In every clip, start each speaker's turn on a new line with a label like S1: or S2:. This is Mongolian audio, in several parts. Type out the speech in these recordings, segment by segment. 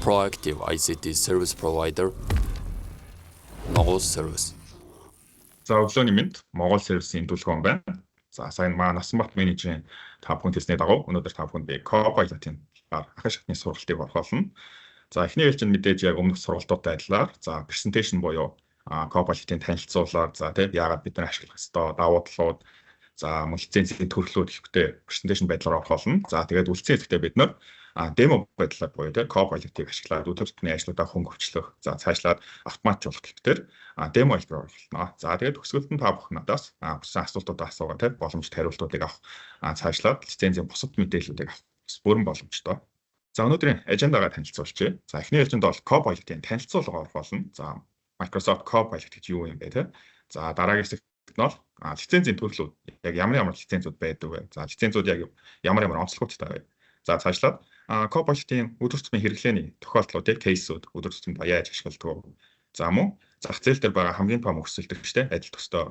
S1: proactive ICT service provider Mogul Service.
S2: За өглөөний мэнд Могул Service-ийн төлөвлөгөө байна. За сайн Насанбат менежерийн та бүхэнд хэлсний дагуу өнөөдөр та бүхэнд би Copilot-ийн ахын шатны сургалтыг орхуулна. За эхний ээлжинд мэдээж яг өмнөх сургалтуудтай адилаар за presentation буюу Copilot-ийн танилцуулаар за тийм яагаад бид нар ашиглах ёстой давуу талууд за лицензийн төрөлүүд ихтэй presentation байдлаар орхуулна. За тэгээд үлдсэн хэсэгтээ бид нар демо байдлаар буюу тийм Copilot-ыг ашиглаад өдөр тутмын ажлуудаа хөнгөвчлөх за цаашлаад автоматжуулах гэхтэр демо хэлбэрээр оруулна. За тэгээд төгсгөлд нь та бүхэн надаас бүсэн асуултуудаа асуугаад тийм боломжит хариултуудыг авах цаашлаад лицензийн бусад мэдээллүүдийг авах бүрэн боломжтой. За өнөөдрийн ажендагаа танилцуулчихъя. За эхний ээлжинд бол Copilot-ийн танилцуулга орхуулна. За Microsoft Copilot гэж юу юм бэ те? За дараагийн хэсэгт нь бол лицензийн төрлүүд яг ямар лицензүүд байдаг вэ? За лицензүүд яг ямар онцлогуудтай вэ? За цаашлаад Copilot-ийн өдөр тутмын хэрэглээний тохиолдлуудыг кейсүүд өдөр тутмын яаж ашигладаг вэ? За мөн зах зээл дээр байгаа хамгийн том өсөлтөгчтэй адил төстэй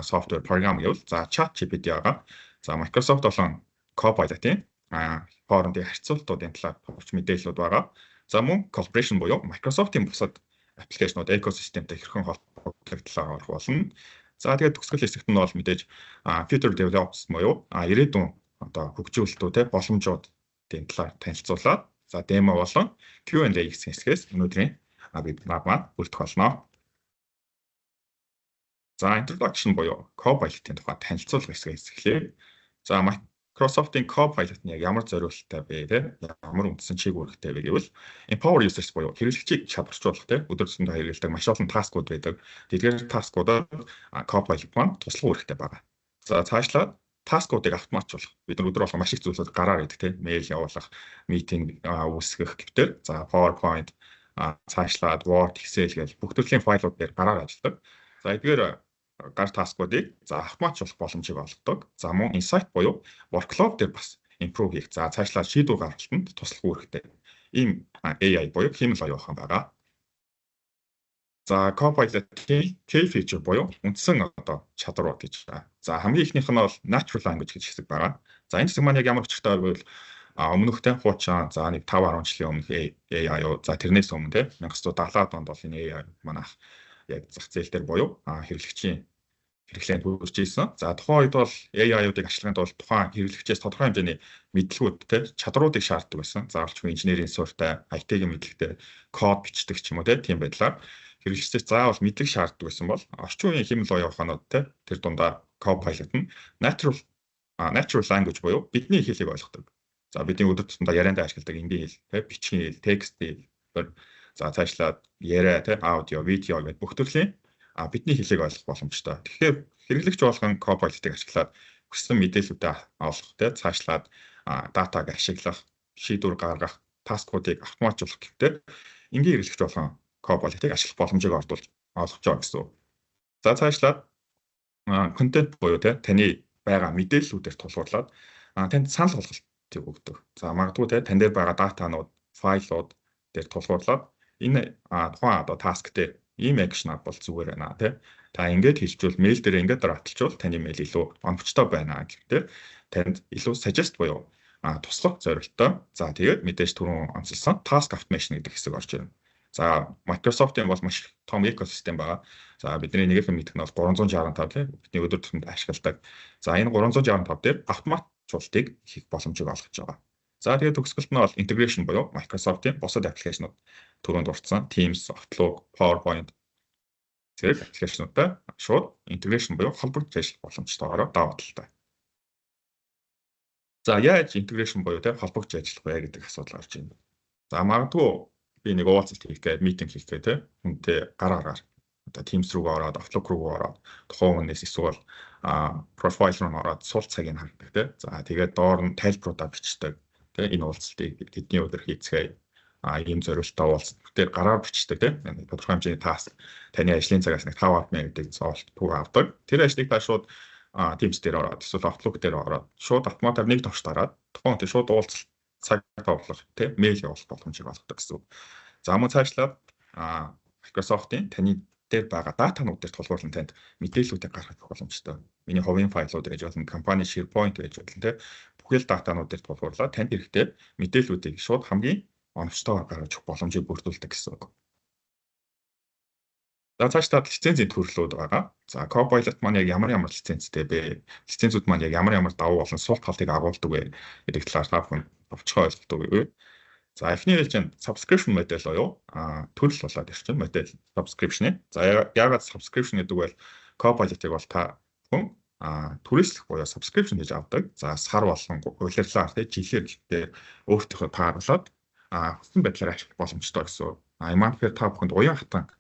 S2: софтвер програм гэвэл за ChatGPT байгаа. За Microsoft болон Copilot-ийн хоорондын харьцуултуудын талаар товч мэдээллүүд байгаа. За мөн collaboration буюу Microsoft-ийн бусад аппликейшнууд экосистемтэй хэрхэн холбогдох талаар орхуулна. За тэгээд төгсгөл хэсэгт нь бол мэдээж future developments буюу ирээдүйн одоо хөгжүүлэлтүүд боломжуудын талаар танилцуулаад за демо болон Q&A гэсэн хэсгээс өнөөдрийн вебинар маань бүрдэх болно. За introduction буюу Copilot-ийн тухай танилцуулга хэсгээс эхлэе. За Microsoft-ийн Copilot нь яг ямар зориулалттай вэ те ямар үндсэн чиг үүрэгтэй вэ гэвэл empower users буюу хэрэглэгчийг чадварчлуулах те өдөр тутмын хэрэгэлдэг маш олон таскууд байдаг. Тэдгээр таскуудад Copilot маань туслах үүрэгтэй байгаа. За цаашлаад таскуудыг автоматжуулах. Бид нар өдөр болгон маш их зүйлүүд гараар идэг те мэйл явуулах, митинг үүсгэх гэвтэр за PowerPoint цаашлаад Word, Excel гэж бүх төрлийн файлууд дээр гараар ажилладаг. За эдгээр гар таскуудыг за автоматжуулах боломжийг олгодог. За мөн insight буюу workflow дээр бас improve хийх. За цаашлаад шийдвэр гаргалтанд туслах үүрэгтэй. Ийм AI буюу хиймэл оюухан байгаа. За Copilot-ийн key feature буюу үндсэн одоо чадварууд гэж байна. За хамгийн ихнийх нь бол natural language гэж хэсэг байгаа. За энэ хэсэг маань яг ямар өчтэй байвал өмнөхтэй хуучин за нэг 5-10 жилийн өмнөх AI юу за тэрнээс өмнө те 1970-аад онд бол энэ AI манайх яг зах зээл дээр буюу хэрэглэгчийн хэрэглээнд хүрч ирсэн. За тухайн үед бол AI-уудыг ашиглахын тулд тухайн хэрэглэгчээс тодорхой хэмжээний мэдлэгүүд те чадруудыг шаарддаг байсан. Заавалчгүй инженерийн суртай, IT-ийн мэдлэгтэй код бичдэг ч юм уу те тийм байдлаар хэрэглэгчээс заавал мэдлэг шаарддаг байсан бол орчин үеийн хэмнэл оюуханууд те тэр дундаа Copilot нь natural language буюу бидний хэлийг ойлгодог. За бидний өдөр тутмын яриандаа ашигладаг энгийн хэл, те бичгийн хэл, текст хэл, за цаашлаад яриа, те аудио, видео гэдэг бүх төрлийн бидний хэлийг ойлгох боломжтой. Тэгэхээр хэрэглэгч болгон Copilot-ыг ашиглаад хүссэн мэдээллүүдээ олох, те цаашлаад датаг ашиглах, шийдвэр гаргах, таскуудыг автоматжуулах гэвтэр энгийн хэрэглэгч болгон Copilot-ыг ашиглах боломжийг олгож байгаа гэсэн. За цаашлаад контент буюу те таны байгаа мэдээллүүдээр тулгуурлаад танд санал болголтыг өгдөг. За магадгүй те тань дээр байгаа датанууд, файлууд дээр тулгуурлаад энэ тухайн одоо таск дээр ийм акшн бол зүгээр байна те. Та ингэж хэлжүүл мэйл дээр ингэж дарааталчвал таны мэйл илүү оновчтой байна гэвтэр танд илүү suggest буюу туслах зорилттой. За тэгээд мэдээж түрүүн онцлсан task automation гэдэг хэсэг орж ирнэ. За Microsoft-ийн бол маш том экосистем байгаа. За бидний нэгэн мэдэх нь бол 365 тийм бидний өдөр тутмын ашигладаг. За энэ 365 дээр автоматжуулалтыг хийх боломжийг олгож байгаа. За тэгээд төгсгөлт нь бол integration буюу Microsoft-ийн бусад аппликейшнууд түрүүнд дурдсан Teams, Outlook, PowerPoint зэрэг аппликейшнуудтай шууд integration буюу холбогдож ажиллах боломжтойгоор даваа талтай. За яаж integration буюу тийм холбогдож ажиллах вэ гэдэг асуудал орж ирнэ. За магадгүй би нэг уулзалт хийх гээд митинг хийх гээд тийм хүнтэй гараараар одоо Teams руугаа ороод Outlook руугаа ороод тухайн хүнээс эсвэл профайл руу ороод сул цагийг ханддаг тийм. За тэгээд доор нь тайлбаруудаа бичдэг. Энэ уулзалтыг тэдний өдөр хийцгээе. Ийм зориултаа уулзалт дээр гараар бичдэг тийм. Тодорхой хэмжээний таск таны ажлын цагаас нэг 5-10 минутыг зоолт түг авдаг. Тэр ажлыг та шууд Teams дээр ороод эсвэл Outlook дээр ороод шууд автоматар нэг товч дараад тухайн үед шууд уулзалт цаг товлох тийм мэйл явуулах боломжийг олгодог гэсэн. За мөн цаашлаад Microsoft-ийн таны дээр байгаа датанууд дээр тулгуурлан танд мэдээллүүдийг гаргах боломжтой. Миний хувийн файлууд гэж болно, компани SharePoint гэж болно тийм. Бүхэл датанууд дээр тулгуурлаад танд хэрэгтэй мэдээллүүдийг шууд хамгийн оновчтойгоор гаргаж өгөх боломжийг бүрдүүлдэг гэсэн үг. За цаашдаа лицензийн төрлүүд байгаа. За Copilot маань яг ямар лицензтэй бэ? Лицензүүд маань яг ямар давуу болон сул талыг агуулдаг вэ гэдэг талаар та бүхэн товчхон ойлголт өгье. За эхний хэлжинд subscription модель буюу төрөл болоод ирчин модель subscription. За яагаад subscription гэдэг вэ? Copilot-ыг бол та бүхэн түрээслэх буюу subscription гэж авдаг. За сар болгон улирлаар жилээр өөртөө тааруулаад хүссэн байдлаар ашиглах боломжтой гэсэн. Энэ маань та бүхэнд уян хатан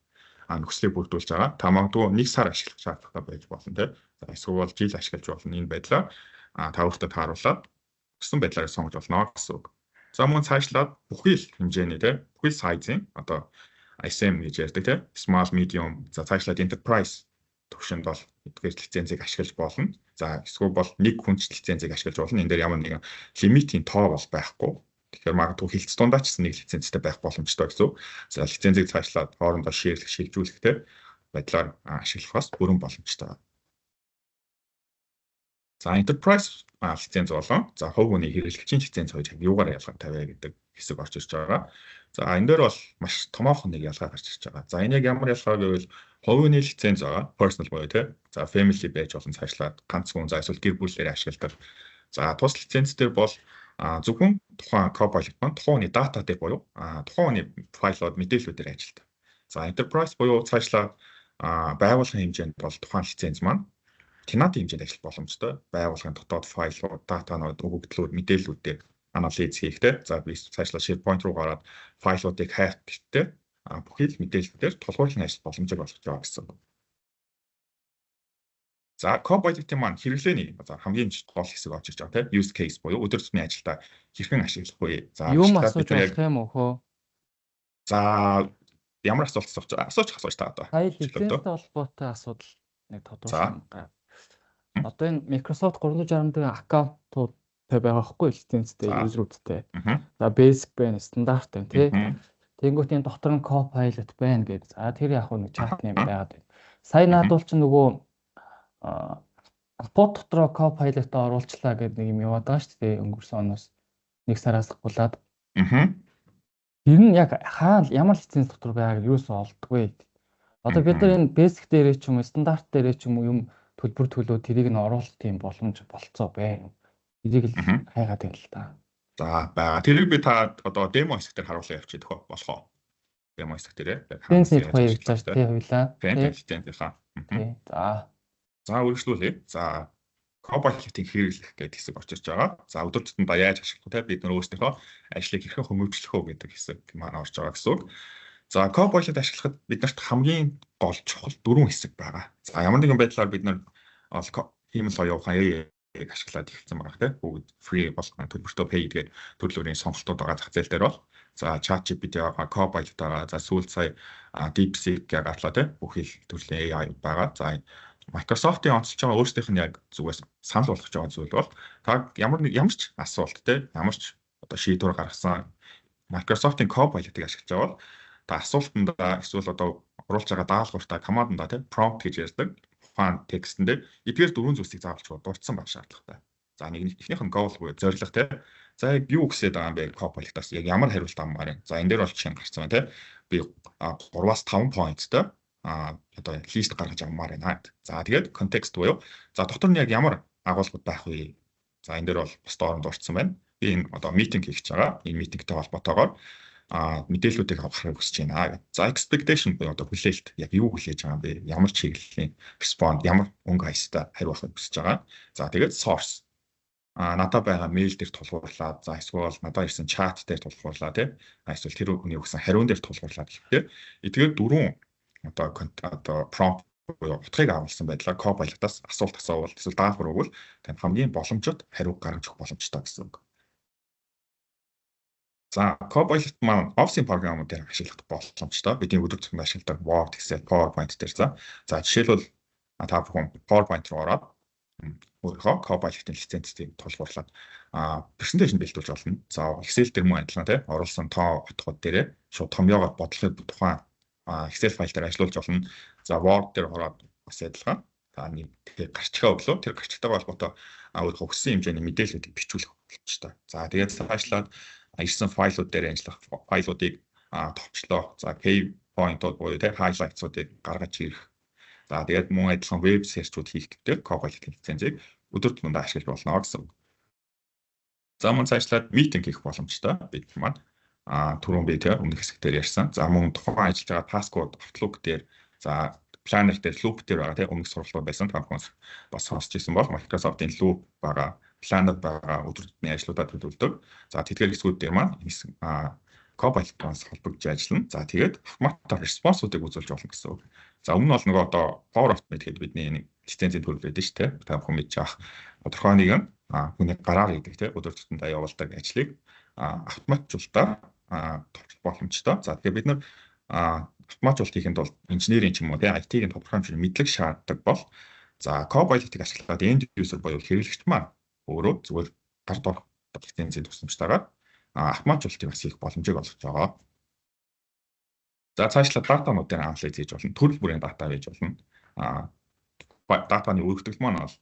S2: нөхцөлийг бүрдүүлж байгаа. Та магадгүй нэг сар ашиглах шаардлагатай байж болно тийм. За эсвэл жил ашиглаж болно энэ байдлаар та өөртөө тааруулаад хүссэн байдлаар сонгож болно гэсэн үг. За мөн цаашлаад бүхий л хэмжээний тийм бүхий сайзын одоо SM гэж ярьдаг тийм small medium за цаашлаад enterprise төвшөнд бол эдгээр лицензийг ашиглаж болно. За эсвэл бол нэг хүнч лицензийг ашиглаж болно. Энэ дээр ямар нэгэн лимитийн тоо бол байхгүй. Тэгэхээр магадгүй хилц дундаа ч нэг лицензтэй байх боломжтой гэсэн. За лицензийг цаашлаад хоорондоо шилжүүлэхтэй байдлаар ашиглахаас бүрэн боломжтой. За enterprise лиценз болон за хувь хүний хэрэглэгчийн лиценз хоёр юугаар ялгаатай вэ гэдэг хэсэг орж ирж байгаа. За энэ дээр бол маш томоохон нэг ялгаа гарч ирж байгаа. За энэ яг ямар ялгаа гэвэл хувь хүний лиценз байгаа, personal буюу тийм. За family байж болон цаашлаад ганц хүн за эсвэл гэр бүлээр ашигладаг. За тус лиценз дээр бол зөвхөн тухайн Copilot маань тухайн хүний дата дээр буюу тухайн хүний файлууд мэдээллүүдээр ажилладаг. За enterprise буюу цаашлаад байгууллагын хэмжээнд бол тухайн лиценз маань Tenant хэмжээнд ажиллах боломжтой. Байгууллагын дотоод файлууд, датанууд, өгөгдлүүд, мэдээллүүдээр анализ хийхтэй. За би цаашлаа SharePoint руу гараад файлуудыг хайх гэхдээ бүхий л мэдээллүүдээр тулгуурлан ажиллах боломжийг олгож байгаа гэсэн. За Copilot-ийн маань хэрэглээний хамгийн гол хэсэг орж ирж байгаа тийм use case буюу өдөр тутмын ажилдаа хэрхэн ашиглах вэ? За
S3: юм асууж болох юм уу?
S2: За ямар асуулт асууж та одоо.
S3: Хай лицензтэй холбоотой асуудал нэг тодорхой. Одоо энэ Microsoft 360 аккаунтуудтай байгаа хгүй лицензтэй юзерүүдтэй. За basic байна, стандарт байна тий. Тэнгүүт энэ дотор нь Copilot байна гэдэг. За тэр яг нэг чат юм байгаад байна. Сая наадвал ч нөгөө апот дотроо Copilot оруулчлаа гэдэг нэг юм яваад байгаа шүү дээ өнгөрсөн оноос нэг сараас гулаад. Тэр нь яг ямар лиценз дотор байгааг юусоо олдгоо. Одоо бид нар энэ basic дээрээ ч юм уу стандарт дээрээ ч юм уу юм төлбөр төлөө тэрийг нь оруулалт юм боломж болцоо байна. Тэрийг л хайгаад байна л да.
S2: За байгаа. Тэрийг би та одоо демо хэсгээр харуулсан явчих төхөө болох. Демо хэсэг дээрээ.
S3: Лицензийн тухай ярьж байгаа шүү дээ хоёлаа.
S2: Лицензийнхаа. За үргэлжлүүлээ. За Copilot-ийг хэрэглэх гэдэг хэсэг орж ирж байгаа. За өдөр тутмын яаж ашиглах вэ? Бид нар өөрсдийнхөө ажлыг хэрхэн хөнгөвчлөх вэ гэдэг хэсэг маань орж байгаа гэсэн үг. За Copilot ашиглахад биднэрт хамгийн гол чухал 4 хэсэг байгаа. За ямар нэгэн байдлаар бид нар хиймэл оюухан ашиглаад эхэлсэн байгаа тийм. Бүгд free болгоно төлбөртөө pay гэдэг төрлийн сонголтууд байгаа зах зээл дээр бол. За ChatGPT байгаа, Copilot байгаа. За сүүлд сая DeepSeek гарлаа тийм. Бүх их төрлийн AI байгаа. За Microsoft-ийн онцолж байгаа өөрсдийнх нь яг зүгээс санал болгож байгаа зүйл бол та ямар ч асуулт тийм ямар ч одоо шийдвэр гаргасан Microsoft-ийн Copilot-ыг ашиглаж байгаа бол та асуултандаа эсвэл одоо оруулж байгаа даалгавартаа командандаа тийм prompt гэж ярьдаг ухаан текстэн дээр эдгээр 4 зүйлсийг заавалж дурдсан байх шаардлагатай. За нэг ихнийх нь goal буюу зорилго тийм. За яг юу гэсээд байгаа юм бэ Copilot-аас яг ямар хариулт авмаар юм. За энэ дээр бол жишээ нь гарцсан байна тийм. Би 3-5 pointтэй одоо лист гаргаж авмаар байна. За тэгээд контекст буюу за дотор нь яг ямар агуулгууд байх вэ? За энэ дээр бол бусд оронд дурдсан байна. Би энэ одоо митинг хийж байгаа. Энэ митингтэй холбоотойгоор мэдээллүүдийг авахыг хүсэж байна. За expectation буюу одоо хүлээлт яг юу хүлээж байгаа юм бэ? Ямар чиглэлийн respond, ямар өнгө хаястай хариулахыг хүсэж байгаа. За тэгээд source. Надад байгаа мэйл дээр тулгуурлаад, за эсвэл надад ирсэн чат дээр тулгуурлаа тийм. Эсвэл тэр хүний өгсөн хариун дээр тулгуурлаад гэхээр эдгээр 4 одоо prompt буюу утгыг агуулсан байдлаар Copilot-аас асуулт асуувал эсвэл даалгавар өгвөл тань хамгийн боломжит хариу гаргаж өгөх боломжтой гэсэн үг. За Copilot маань Office-ийн програмуудаар ашиглах боломжтой. Бидний өдөр тутмын ашигладаг Word, Excel, PowerPoint дээр за жишээлбэл та бүхэн PowerPoint руу ороод өөрийнхөө Copilot-ийн лицензийг тулгуурлаад презентацийн бэлдүүлж болно. За Excel дээр мөн адилхан тийм оруулсан тоо утгууд дээрээ шууд томьёогоор бодлогын тухайн Excel файл дээр ажиллуулж болно. За Word дээр ороод бас адилхан. Та нэг гарчгаа өглөө тэр гарчтайгаа холбоотой өөрийнхөө хүссэн хэмжээний мэдээллүүдийг бичүүлэх боломжтой. За тэгээд цаашлаад ирсэн файлууд дээр ажиллах файлуудыг товчлоо. За key point-ууд буюу те highlights-уудыг гаргаж ирэх. За тэгээд мөн адилхан веб search-ууд хийх гэдэг Copilot-ийн лицензийг өдөр тутмын ашиглаж болно гэсэн. За мөн цаашлаад meeting хийх боломжтой бид маань түрүүн би тэр өмнөх хэсгээр ярьсан. За мөн тухайн ажиллаж байгаа task-ууд Outlook дээр за planner дээр loop дээр байгаа тийм өмнөх сургалтууд байсан. Та бүхэн бас сонсч ирсэн бол Microsoft-ийн loop байгаа, planner байгаа өдөр тутмын ажлуудад төлөвлөдөг. За тэдгээр хэсгүүд дээр маань Copilot-аас холбогдож ажиллана. За тэгээд автомат response-уудыг үзүүлж болно гэсэн үг. За өмнө бол нөгөө одоо Power Automate гэдэг бидний нэг лицензийн төлөв байдаг шүү дээ. Та бүхэн мэдж байгаа. Тодорхой нэгэн хүний гараар хийдэг тийм өдөр тутмын явуулдаг ажлыг автоматжуулалтаар товчлох боломжтой. За тэгэхээр бид нар автоматжуулалт хийхэд бол инженерийн ч юм уу тийм IT-ийн тодорхой хэмжээний мэдлэг шаарддаг бол за Copilot-ыг ашиглаад end user буюу хэрэглэгч маань өөрөө зүгээр гард орох лицензийн тусламжтайгаар автоматжуулалтыг бас хийх боломжийг олгож байгаа. За цаашлаад датануудын анализ хийж болно. Төрөл бүрийн дата байж болно. Датаны өгөгдөл маань бол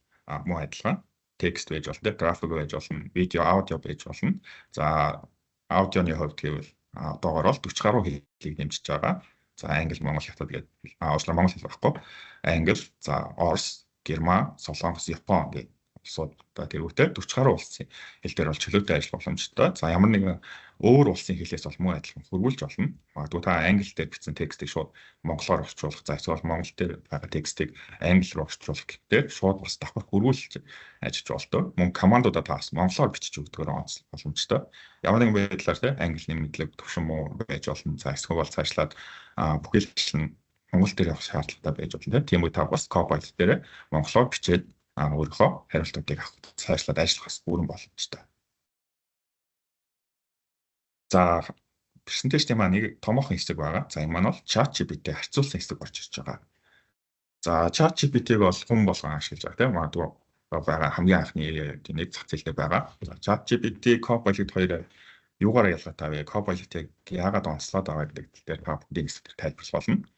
S2: мөн адилхан текст байж болно, график байж болно, видео, аудио байж болно. За аудионы хувьд гэвэл одоогоор бол 40 гаруй хэлийг нэмжиж байгаа. За англи, монгол, хятад гэдэг уучлаарай монгол хэл байхгүй. Англи, за орос, герман, солонгос, япон гэх улсуудаа тэрүүтэй 40 гаруй улсын хэл дээр бол чөлөөтэй ажиллах боломжтой. За ямар нэгэн өөр улсын хэлээс бол мөн адилхан хөрвүүлж болно. Магадгүй та англи дээр бичсэн текстийг шууд монголоор орчуулах, за эсвэл монгол дээр байгаа текстийг англи руу орчуулах гэдэг шууд бас давхар хөрвүүлж ажиллаж болдог. Мөн командуудаа та бас монголоор бичиж өгдөгөр онцлох боломжтой. Ямар нэгэн байдлаар те английн мэдлэг төвшин муу байж болно. За эсвэл цаашлаад бүхэл нь монгол дээр явах шаардлагатай байж болно. Тийм үү та бас Copilot дээр монголоор бичээд өөрийнхөө хариултуудыг авах цаашлаад ажиллах бас бүрэн боломжтой. За презентацийн маань нэг томоохон хэсэг байгаа. За энэ маань бол ChatGPT харьцуулсан хэсэг орж ирж байгаа. За ChatGPT-г бол хүн болгон ашиглаж байгаа тийм магадгүй байгаа хамгийн анхны нэг зах зээл дээр байгаа. За ChatGPT, Copilot хоёроо юугаар ялгаатай вэ? Copilot-ыг яагаад онцлоод байгаа гэдэг дээр та бүхэн хэсгээр тайлбарлах болно.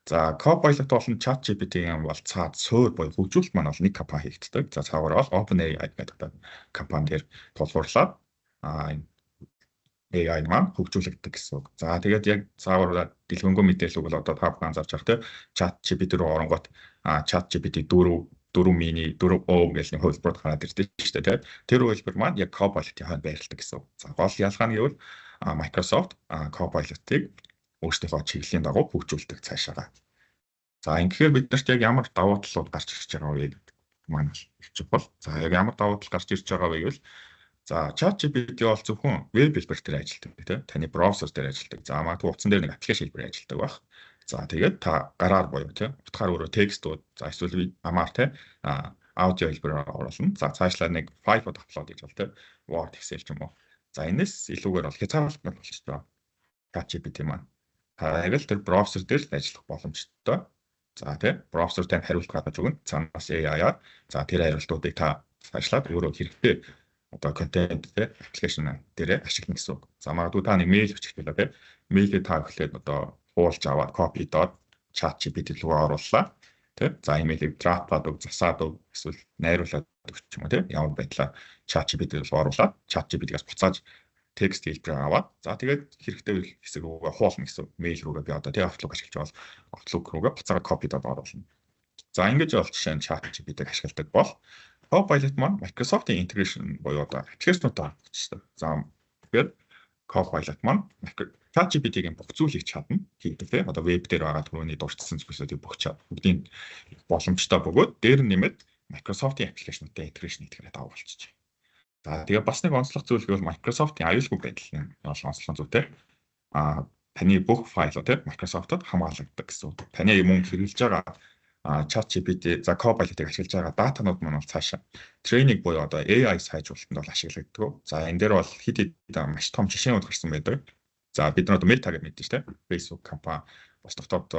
S2: За Copilot болон ChatGPT-ийн бол цаад суур буюу хөгжүүлэлт маань бол нэг компани хийгддэг. За цаагаар бол OpenAI гэдэг компани дээр тулгуурлаад AI маань хөгжүүлэгддэг гэсэн үг. За тэгээд яг цаагаар дэлгэнгүй мэдээлэл бол одоо та бүхэн анзаарч байгаа тийм ChatGPT руу оронгот ChatGPT 4 mini 4O гэж нэг хөлбөрт гараад ирдэг шүү дээ. Тэр хөлбөр маань яг Copilot-ийн хойно байрлалдаг гэсэн үг. За гол ялгаа нь гэвэл Microsoft Copilot-ыг өөрсдийнхөө чиглэлийн дагуу хөгжүүлдэг цаашаа. За ингэхээр биднэрт яг ямар давуу талууд гарч ирж байгаа вэ гэдэг маань хэлчих бол. За яг ямар давуу тал гарч ирж байгаа вэ гэвэл за ChatGPT бол зөвхөн веб хэлбэр дээр ажилладаг тийм таны браузер дээр ажилладаг. За магадгүй утсан дээр нэг аппликейшн хэлбэр ажилладаг байх. За тэгээд та гараар буюу тийм утгаар өөрөө текстүүд за эсвэл амаар тийм аудио хэлбэрээр оруулна. За цаашлаа нэг файлууд апплод хийж бол тийм Word, Excel ч юм уу. За энэс илүүгээр бол хязгаарлалт нь болчихж байгаа. ChatGPT маань яг л тэр браузер дээр ажиллах боломжтой. За тийм браузер тань хариулт гаргаж өгнө. Цаанаас AI-аар за тэр хариултуудыг та цаашлаад өөрөө хэрэгтэй одоо контент тийм аппликейшн дээр ашиглана гэсэн үг. За магадгүй та нэг мэйл өчгөх байлаа тийм мэйлээ та эхлээд одоо хуулж аваад copy доод ChatGPT руу орууллаа. Тийм за имэйлийг драфтаад өг засаад өг эсвэл найруулад өгч юм уу тийм ямар байдлаар ChatGPT руу оруулаад ChatGPT-гаас буцааж текст хэлбэрээр аваад за тэгээд хэрэгтэй хэсэг рүүгээ хуулна гэсэн мэйл рүүгээ би одоо тийм Outlook ашиглаж байгаа бол Outlook рүүгээ буцаага copy доод оруулна. За ингэж бол жишээ нь ChatGPT-г ашигладаг бол Copilot маань Microsoft-ийн integration буюу одоо аппликейшнуудаа авчихсан. За тэгэхээр Copilot маань ChatGPT-гийн бүх зүйлийг чадна хийдэг тийм одоо веб дээр байгаа түрүүний дурдсан зүйлсүүдийг бүгдийн боломжтой бөгөөд дээр нэмээд Microsoft-ийн аппликейшнуудтай integration хийхээр даваа болчихж байна. За тэгээ бас нэг онцлог зүйл гэвэл Microsoft-ийн аюулгүй байдал нь онцлог зүйтэй. Таны бүх файлууд тийм Microsoft-д хамгаалагддаг гэсэн үг. Таны мөн хэрэглэж байгаа ChatGPT за Copilot-ыг ашиглаж байгаа датанууд маань бол цаашаа трейнинг буюу одоо AI сайжруулалтанд бол ашиглагддаг. За энэ дээр бол хэд хэд маш том жишээнүүд гарсан байдаг. За бид нар одоо Meta-г мэдэн шүү дээ. Facebook компани бас дотоод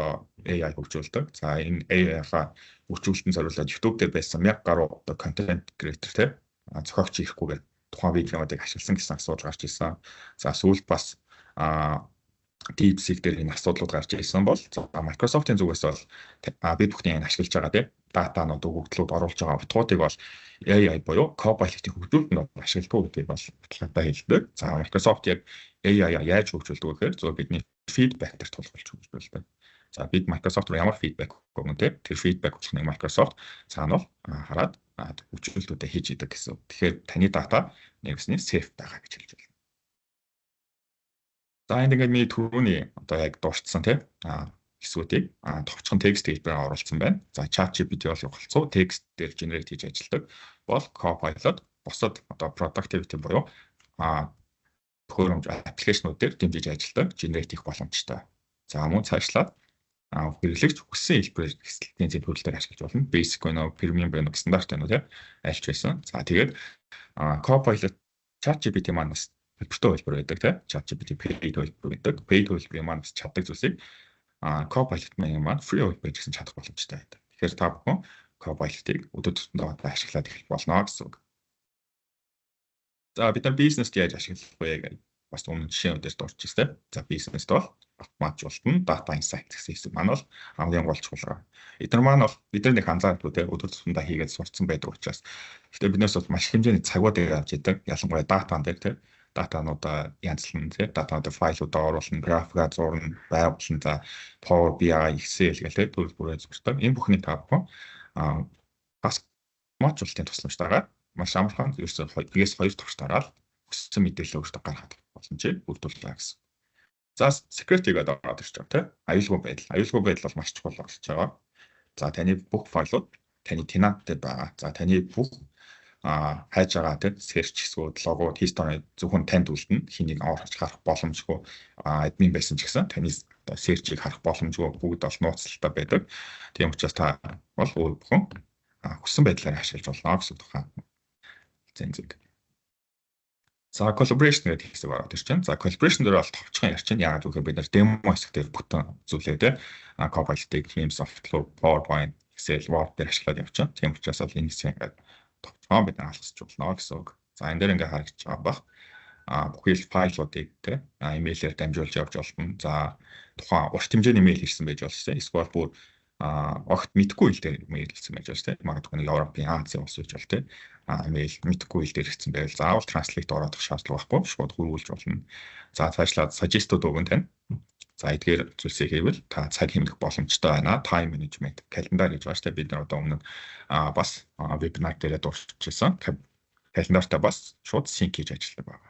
S2: AI хөгжүүлдэг. За энэ AI-га хөгжүүлэлтэн зориулаад YouTube дээр байсан 1000 гаруй одоо content creator те зохиогч ирэхгүйгээр тухайн видеонуудыг ашигласан гэсэн асуудал гарч ирсэн. За сүүлд бас DeepSeek дээр энэ асуудлууд гарч ирсэн бол Microsoft-ийн зүгээс бол бид бүхний ашиглаж байгаа тийм датанууд өгөгдлүүд оруулж байгаа утгуудыг бол AI буюу Copilot-ийн хөгжүүлэлтэнд ашигладаг гэдгийг бол баталгаатай хэлдэг. За Microsoft яг AI-а яаж хөгжүүлдэг гэхээр зөв бидний feedback дээр тулгуурлаж хөгжүүлдэг. За бид Microsoft руу ямар feedback өгөн тэр feedback болгоныг Microsoft цаана бол хараад хөгжүүлэлтүүдээ хийж идэг гэсэн. Тэгэхээр таны дата нэгснээ safe байгаа гэж хэлж байна. За энд ингээд миний түрүүний одоо яг дуурчсан хэсгүүдийг товчхон текст хэлбэрээр оруулсан байна. За ChatGPT бол голцоо текст дээр generate хийж ажилладаг. Бол Copilot бусад одоо productivity буюу төхөөрөмж аппликейшнууд дээр дэмжиж ажилладаг, generate хийх боломжтой. За мөн цаашлаад хэрэглэгч хүссэн хэлбэрээр хэсэлтийн зөвлөлтөөр ашиглаж болно. Basic байна уу, premium байна уу, стандарт байна уу альч байсан. За тэгээд Copilot ChatGPT маань бас төлбөртэй хэлбэр байдаг ChatGPT paid хэлбэр байдаг. Paid хэлбэрийн маань бас чаддаг зүйлсийг Copilot маань free хэлбэр гэсэн чадах боломжтой байдаг. Тэгэхээр та бүхэн Copilot-ыг өдөр тутмын ашиглаад эхлэх болно гэсэн үг. За бид нар бизнест яаж ашиглах вэ гэж бас өмнө жишээнүүдээр дурч ирсэн. За бизнест бол автоматжуулалтын data insight гэсэн хэсэг маань бол хамгийн гол чухал. Эдгээр маань бол бидний анзаардаг өдөр тутмын хийгээд сурцсан байдаг учраас гэхдээ биднээс бол маш хэмжээний цагуудыг авч идэг. Ялангуяа датан дээр датануудаа янзлан датануудаа файлуудаа оруулна, графикаа зурна, байгуулна, за Power BI, Excel гэх төрөл бүрээр зурдаг. Энэ бүхний та бүхэн бас автоматжуулалтын тусламжтайгаар маш амархан ерөөсөө 1-2 төвч дараад өссөн мэдээлэл өөртөө гаргах боломжийг бүрдүүлдэг гэсэн. За security гэдэг ороод ирж байгаа аюулгүй байдал. Аюулгүй байдал бол маш чухал болж байгаа. За таны бүх файлууд таны tenant-тэй байгаа. За таны бүх хайж байгаа search хэсгүүд, логууд, history зөвхөн танд үлдэнэ. Хэнийг орж харах боломжгүй админ байсан ч гэсэн таны search-ийг харах боломжгүй бүгд бол нууцлалтай байдаг. Тийм учраас та бол өөр бүхэн хүссэн байдлаар ашиглаж болно гэсэн тухай зэнзэг. За collaboration гэдэг хэсэг ороод ирж байна. За collaboration дээр бол товчхон ярьж байна. Яагаад гэвэл бид нар demo хэсэг дээр бүтэн зүйлээ Copilot-ыг Microsoft Office, PowerPoint, Excel, Word дээр ашиглаад явж байна. Тийм учраас бол энэ хэсэг ингээд товчхон бид нар алхасч болно гэсэн үг. За энэ дээр ингээд харагдаж байгаа баг. Бүхэл файлуудыг имэйлээр дамжуулж явж болно. За тухайн урт хэмжээний имэйл хийсэн байж болно. Эсвэл бүр огт мэдгүй хэл дээр имэйл хийсэн байж байна. Магадгүй Европын Азийн улс гэж бол имэйл мэдгүй хэл дээр хийсэн байвал заавал транслейт ороодох шаардлага байхгүй. Шууд хөрвүүлж болно. За цаашлаад suggest-ууд өгөн тань. За эдгээр зүйлсийг хийвэл та цаг хэмнэх боломжтой байна. Time management, календар гэж байна. Бид нар одоо өмнө бас вебинар дээр дурчижсэн. Календартай бас шууд синк хийж ажилладаг байна.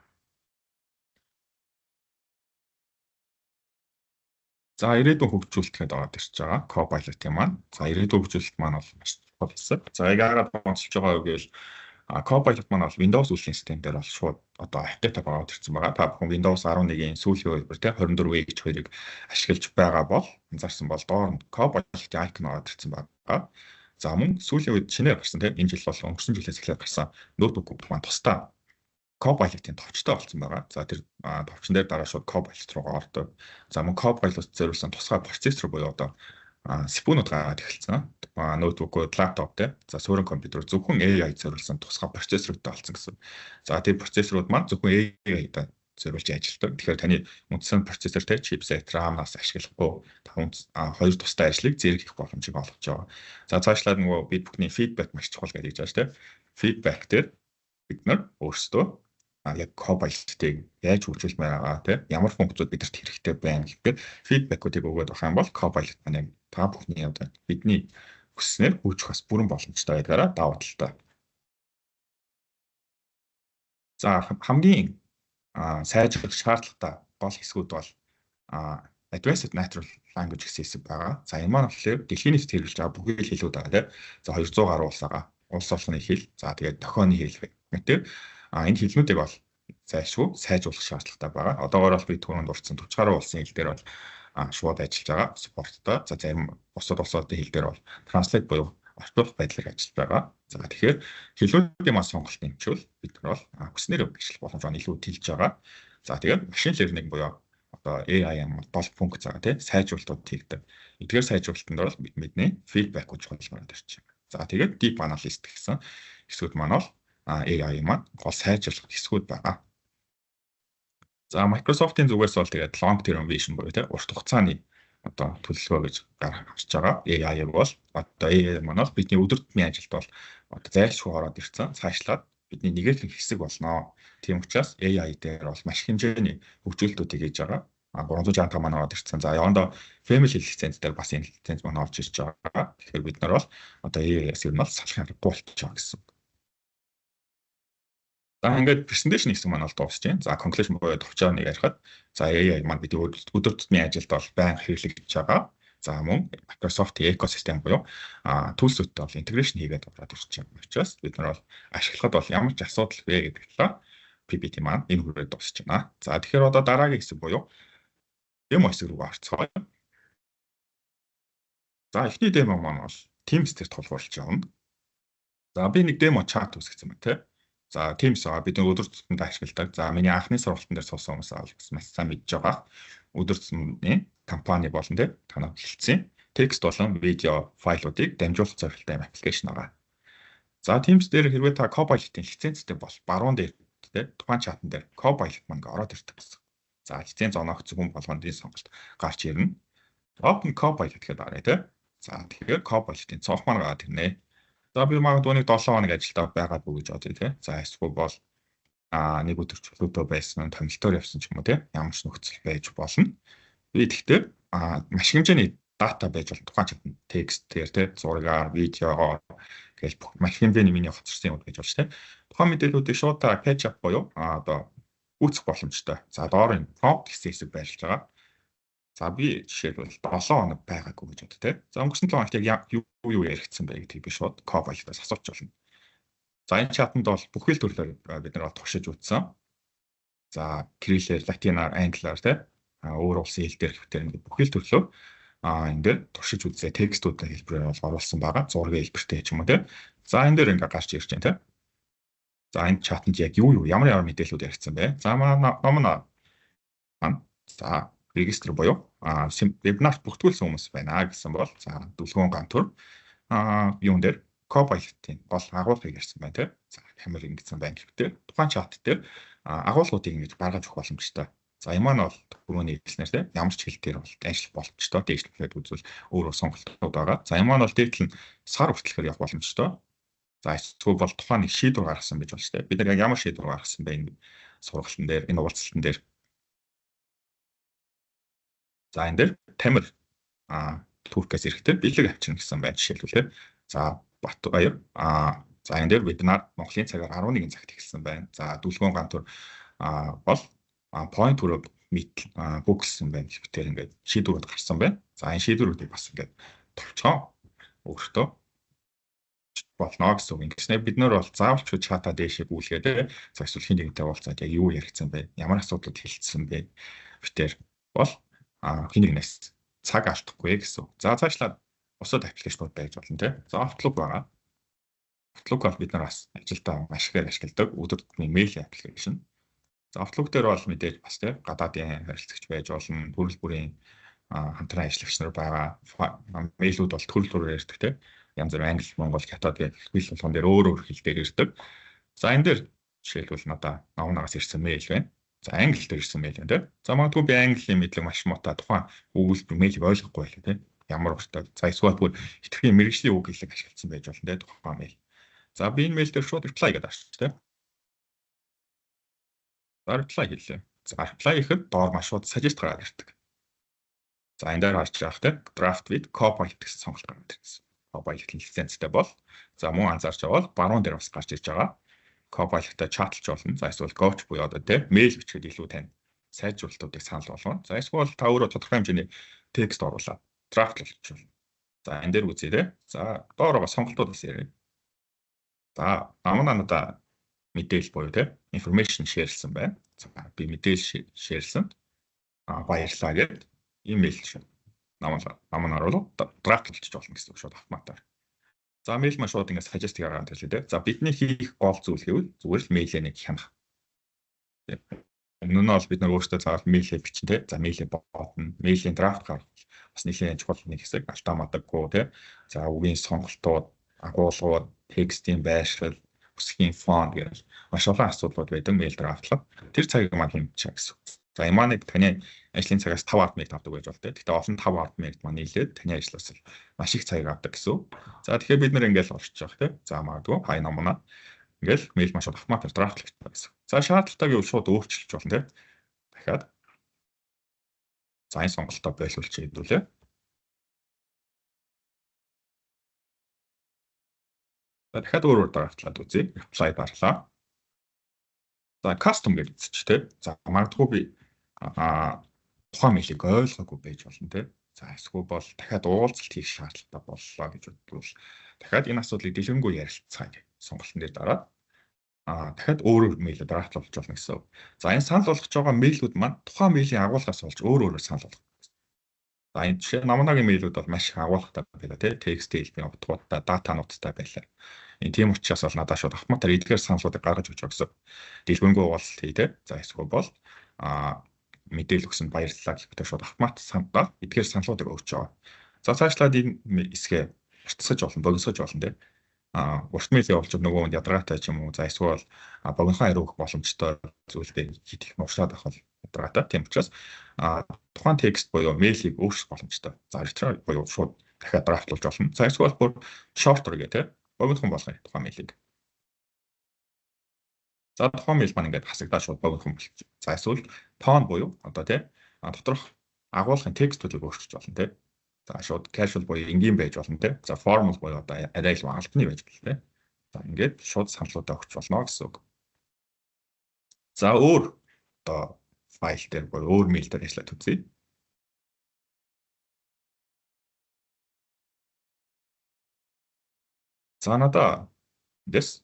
S2: За ирээдүйн хөгжүүлэлт гэдэг ороод ирж байгаа. Copilot-ийн маань. За ирээдүйн хөгжүүлэлт маань бол маш чухал хэсэг. За яагаад онцолж байгаа вэ гэвэл Copilot маань бол Windows үйлчилгээ систем дээр бол шууд одоо апдейт аваад ирсэн байгаа. Та бүхэн Windows 11-ийн сүүлийн хувьд 24H2-ыг ашиглаж байгаа бол анзаарсан бол доор нь Copilot-ийн icon ороод ирсэн байгаа. За мөн сүүлийн үед шинээр гарсан энэ жил бол өнгөрсөн жилээс эхлээд гарсан ноутбук маань тусдаа Copilot-ийн товчтой болсон байгаа. За тэр товчон дээр дараа шууд Copilot руу ордог. За мөн Copilot зориулсан тусгай процессор буюу одоо CPU-нууд гараад эхэлсэн. Ноутбукууд, лаптоп дээр за суурин компьютер зөвхөн AI зориулсан тусгай процессортой болсон гэсэн. За тэр процессорууд маань зөвхөн AI-тай зориулж ажилладаг. Тэгэхээр таны үндсэн процессортэй chipset, RAM-аас ашиглахгүй хоёр тустай ажлыг зэрэг хийх боломжийг олгож байгаа. За цаашлаад нөгөө бид бүхний feedback маш чухал гэж хэлж байгаа шүү дээ. Feedback дээр бид нар өөрсдөө яг Copilot-ыг яаж хөгжүүлмээр байгаа ямар функцууд бидэрт хэрэгтэй байна гэхээр фидбэкүүдийг өгөөд авах юм бол Copilot маань та бүхний одоо бидний хүсснээр хөгжих бас бүрэн боломжтой байдгаараа даваа талтай. За хамгийн сайжруулах шаардлагатай гол хэсгүүд бол Advanced Natural Language гэсэн хэсэг байгаа. За энэ маань болохоор дэлхийн нийтэд хэрэгжилж байгаа бүхэл хэлүүд байгаа За 200 гаруй улс орны хэл. За тэгээд дохионы хэл гэдэг. Энэ хэлнүүдийг бол зайлшгүй сайжруулах шаардлагатай байгаа. Одоогоор бол би түрүүнд дурдсан 40 гаруй улсын хэл дээр бол шууд ажиллаж байгаа спорттой. За зарим бусад улсуудын хэл дээр бол транслейт буюу орчуулах байдлаар ажиллаж байгаа. За тэгэхээр хэлнүүдийн маань сонголт нэмчвэл бид нар бол хүснээр өгчлөх боломжоо илүү тэлж байгаа. За тэгээд машин learning буюу одоо AI бол функц байгаа сайжруулалтууд хийгдэг. Эдгээр сайжруулалтанд бол бидний feedback гэж хөлбөрөд ирж байна. За тэгээд deep analyst гэсэн хэсгүүд маань бол AI маань гол сайжруулах хэсгүүд байгаа. За Microsoft-ийн зүгээс бол тэгээд long term vision буюу урт хугацааны одоо төлөвлөгөө гэж гаргаж байгаа. AI-г бол одоо AI манаас бидний өдөр тутмын ажилд бол одоо зайлшгүй ороод ирсэн. Цаашлаад бидний нэгэн хэсэг болно. Тийм учраас AI дээр бол маш хэмжээний хөгжүүлэлтүүдийг хийж байгаа. 365 маань ороод ирсэн. За явандаа family лиценз дээр бас энэ лиценз маань орж ирж байгаа. Тэгэхээр бид нар бол одоо AI-ээс ер нь бол салах аргагүй болчихж байгаа гэсэн. За ингээд presentation хэсэг маань бол дуусж байна. За conclusion буюу товчоор нэг ярихад за AI маань бидний өдөр тутмын ажилд бол байнга хэрэглэгдэж байгаа. За мөн Microsoft-ийн экосистем буюу tools-уудтай бол integration хийгээд ороод ирж байгаа учраас бид нар бол ашиглахад бол ямар ч асуудал вэ гэдэг талаа PPT маань энэ хүрээд дуусж байна. За тэгэхээр одоо дараагийн хэсэг буюу демо хэсэг рүү орцгоё. За эхний демо маань бол Teams дээр тулгуурлаж явна. За би нэг демо чат үүсгэсэн байна те. За Teams бид өдөр тутмын ашигладаг. За миний анхны сургалтын дээр суусан хүмүүс бас маш сайн мэдж байгаа. Өдөр тутмын компани болон те танаа хэлсэн. Текст болон видео файлуудыг дамжуулах зорилготой юм аппликейшн байгаа. За Teams дээр хэрвээ та Copilot-ийн лицензтэй бол баруун дээр те тухайн чатан дээр Copilot маань ороод ирдэг гэсэн. За лиценз оногдсон хүн болгонд энэ сонголт гарч ирнэ. Open Copilot гэдэг арай те. За тэгэхээр Copilot-ийн цонх маань гараад ирнэ. За би магадгүй нэг 7 хоног ажилдаа байгаад бүгд бодъё тий. За эсвэл бол нэг өдөр чөлөөтэй байсан томилтоор явсан ч юм уу тий. Ямар ч нөхцөл байж болно. Би тэгтээ маш хэмжээний дата байж болно. Тухайн чатанд текст дээр тий, зургаар, видео гэж маш хэмжээний миний хоцорсон юм гэж болж тий. Тухайн мэдээллүүдийг шууд catch up буюу одоо үүсэх боломжтой. За доор энэ prompt гэсэн хэсэг байрлаж байгаа. За би жишээлбэл 7 хоног байгаагүй гэж бод тэ. За өнгөрсөн 7 хоногт яг юу яригдсан бэ гэдгийг би шууд Copilot-аас асууж болно. За энэ чатанд бол бүхэл төрлөөр бид нар туршиж үзсэн. За кириллээр, латинаар, англиар тэ өөр улсын хэл дээр хэвтер ингээд бүхэл төрлөө энэ дээр туршиж үзээ текстүүдийн хэлбэрээр бол оруулсан байгаа. Зургийн хэлбэртэй ч юм уу тэ. За энэ дээр ингээд гарч ирж байна тэ. За энэ чатанд яг ямар мэдээллүүд яригдсан бэ? За манай за регистр буюу вебинарт бүртгүүлсэн хүмүүс байна гэсэн бол за дүлгөөн гантур юун дээр Copilot-ийн гол агуулгыг ярьсан байна тийм. За камер ингэсэн байна гэхтээ тухайн чат дээр агуулгуудыг ингэж гаргаж өгөх боломжтой. За энэ маань бол түрүүний хэлснээр тийм ямар ч хэл дээр бол ажиллах боломжтой. Дээшлэхэд үзвэл өөрөө сонголтууд байгаа. За энэ маань бол дээдл нь сар хүртэлхээр явах боломжтой. За эсвэл бол тухайн нэг шийдвэр гаргасан гэж болж тийм. Бид нар яг ямар шийдвэр гаргасан бэ энэ сургалтын дээр, энэ уулзалтан дээр. За энэ дээр тамир Туркээс ирэхдээ бэлэг авчирна гэсэн байна жишээлбэл тийм. За Батбаяр за энэ дээр вебинар Монголын цагаар 11 цагт эхэлсэн байна. За дүлгөөн гантур бол point түрэг бүгэлсэн байна гэхтэр ингээд шийдвэрүүд гарсан байна. За энэ шийдвэрүүдийг бас ингээд товчхон өөртөө болно гэсэн үг. Ингэснээр бид нар бол заавалч чата дээшээ гүйлгээ тийм. За эсвэл хин нэгэнтэй уулзаад яг юу яригдсан бэ? Ямар асуудлууд хэлсэн бэ? Битэр бол хин нэгнээс цаг алдахгүй гэсэн. За цаашлаад бусад аппликейшнууд байж болно тийм. За Outlook байгаа. Outlook бол бид нар бас ажилдаа маш ихээр ашигладаг өдөр тутмын мэйл аппликейшн. За Outlook дээр бол мэдээж бас тийм гадаадын харилцагч байж болно. Төрөл бүрийн хамтран ажиллагч нар байгаа. Мэйлүүд бол төрөл бүрээр ирдэг тийм. Янз бүр англи, монгол, хятад гэх хэл болгон дээр өөр хэл дээр ирдэг. За энэ дээр жишээлбэл надаа номнаас ирсэн мэйл байна. За англи дээр ирсэн мэйл байна тийм. За магадгүй би английн мэдлэг маш муутай тухайн өгүүлбэр мэйлийг ойлгохгүй байлаа тийм. Ямар уртаа. За эсвэл бүр хитрхийн мэргэжлийн үг хэллэг ашигласан байж болно тийм тухайн мэйл. За би энэ мэйл дээр шууд reply гэдэг авчих тийм. За reply хэллээ. За reply гэхэд доор маш шууд suggest гараад ирдэг. За энэ дээр харж байгаа тийм draft with Copilot гэсэн сонголт гараад ирсэн. Copilot лицензтэй бол за мөн анзаарч байгаа бол баруун дээр бас гарч ирж байгаа. Copilot-тай чатлж болно. За эсвэл coach буюу одоо тийм мэйл бичгээд илүү тань сайжруулалтуудыг санал болгоно. За эсвэл та өөрөө тодорхой хэмжээний текст оруулаад draft болгож болно. За энэ дээр үзье тийм. За доороо сонголтууд бас ярив. За надаа мэдээлэл буюу тийм information шеэрлсэн байна. За би мэдээлэл шеэрлсэн. Баярлалаа гэдэг имэйл шүү. Намаа оруулаад draft болчих болно гэсэн үг шууд автоматар. За мэйл маань шууд ингээд suggest гаргаад ирлээ тийм. За бидний хийх гол зүйл гэвэл зүгээр л мэйлээ нэг хянах. Өмнө нь бол бид нар өөрсдөө заавал мэйлээ бичин тийм. За мэйлээ ботно, мэйлийн draft гаргах бас нэлээд чухал нэг хэсэг автоматаггүй тийм. За үгийн сонголтууд, агуулгууд, текстийн байршил, үсгийн фон гэх маш олон асуудлууд байдаг мэйл драфтлах. Тэр цагийг маань хэмжиж байгаа гэсэн. За энэ маань таны ажлын цагаас 5 10 минут авдаг байж бол тэ. Гэхдээ олон 5 10 минут маань нийлээд таны ажлаас л маш их цагийг авдаг гэсэн үг. За тэгэхээр бид нэр ингээл орчих жоох тэ. За магадгүй хай номно ингээл мэйл маш автоматар драфтлагддаг гэсэн. За шаардлагатайг юу шууд өөрчилж болно тэ. Дахиад за энэ сонголтоо байлуулж хийдүүлээ. За дахиад өөрөөр драфтлаад үзье. Apply дарлаа. За custom гэж үзчих тэ. За магадгүй би тухайн мэйлийг ойлгоогүй байж болно тэ. За эсвэл бол дахиад уулзалт хийх шаардлагатай боллоо гэж бодвол дахиад энэ асуудлыг дэлгэрэнгүй ярилцгаая сонголтын дээр дараад дахиад өөрөөр мэйлээр драфтлуулж болно гэсэн. За энэ санал болгож байгаа мэйлүүд маань тухайн мэйлийн агуулгаас болж өөр санал болгох. За энэ жишээ намнагийн мэйлүүд бол маш их агуулгатай байлаа тий. Текст хэлбэрийн утгуудтай, датануудтай байлаа. Энэ тийм учраас бол надад шууд автоматар эдгээр саналуудыг гаргаж өгч байгаа гэсэн. Дэлгэрэнгүй уулзалт хий тий. За эсвэл бол мэдээлэл өгсөн баярлалаа гэхдээ шууд автомат сандаа эдгээр саналуудыг өгч байгаа. За цаашлаад энэ хэсгээ уртсгаж болно, богиносгож болно тий. Урт мэйл явуулж нөгөө хүнд ядаргаатай ч юм уу. За эсвэл богинохон хариу өгөх боломжтой зүйлтэй хийх нуршаад авах бол ядаргаатай. Тийм учраас тухайн текст буюу мэйлийг өөрчлөх боломжтой. За return буюу шууд дахиад драфтлуулж болно. За эсвэл бүр shorter гэх тий. Богинохон болгоё тухайн мэйлийг. За тухайн мэйл маань ингээд хасагдаад шууд богинохон болчих. За эсвэл tone буюу одоо тий доторх агуулгын текстүүдийг өөрчилж болно тий. За шууд casual буюу энгийн байж болно тий. За formal буюу одоо арай илүү алтны байж болно тий. За ингээд шууд саналуудаа өгч болно гэсэн үг. За өөр одоо файл дээр буюу өөр мэйл дээр ажиллаад үзье. За надаа дэс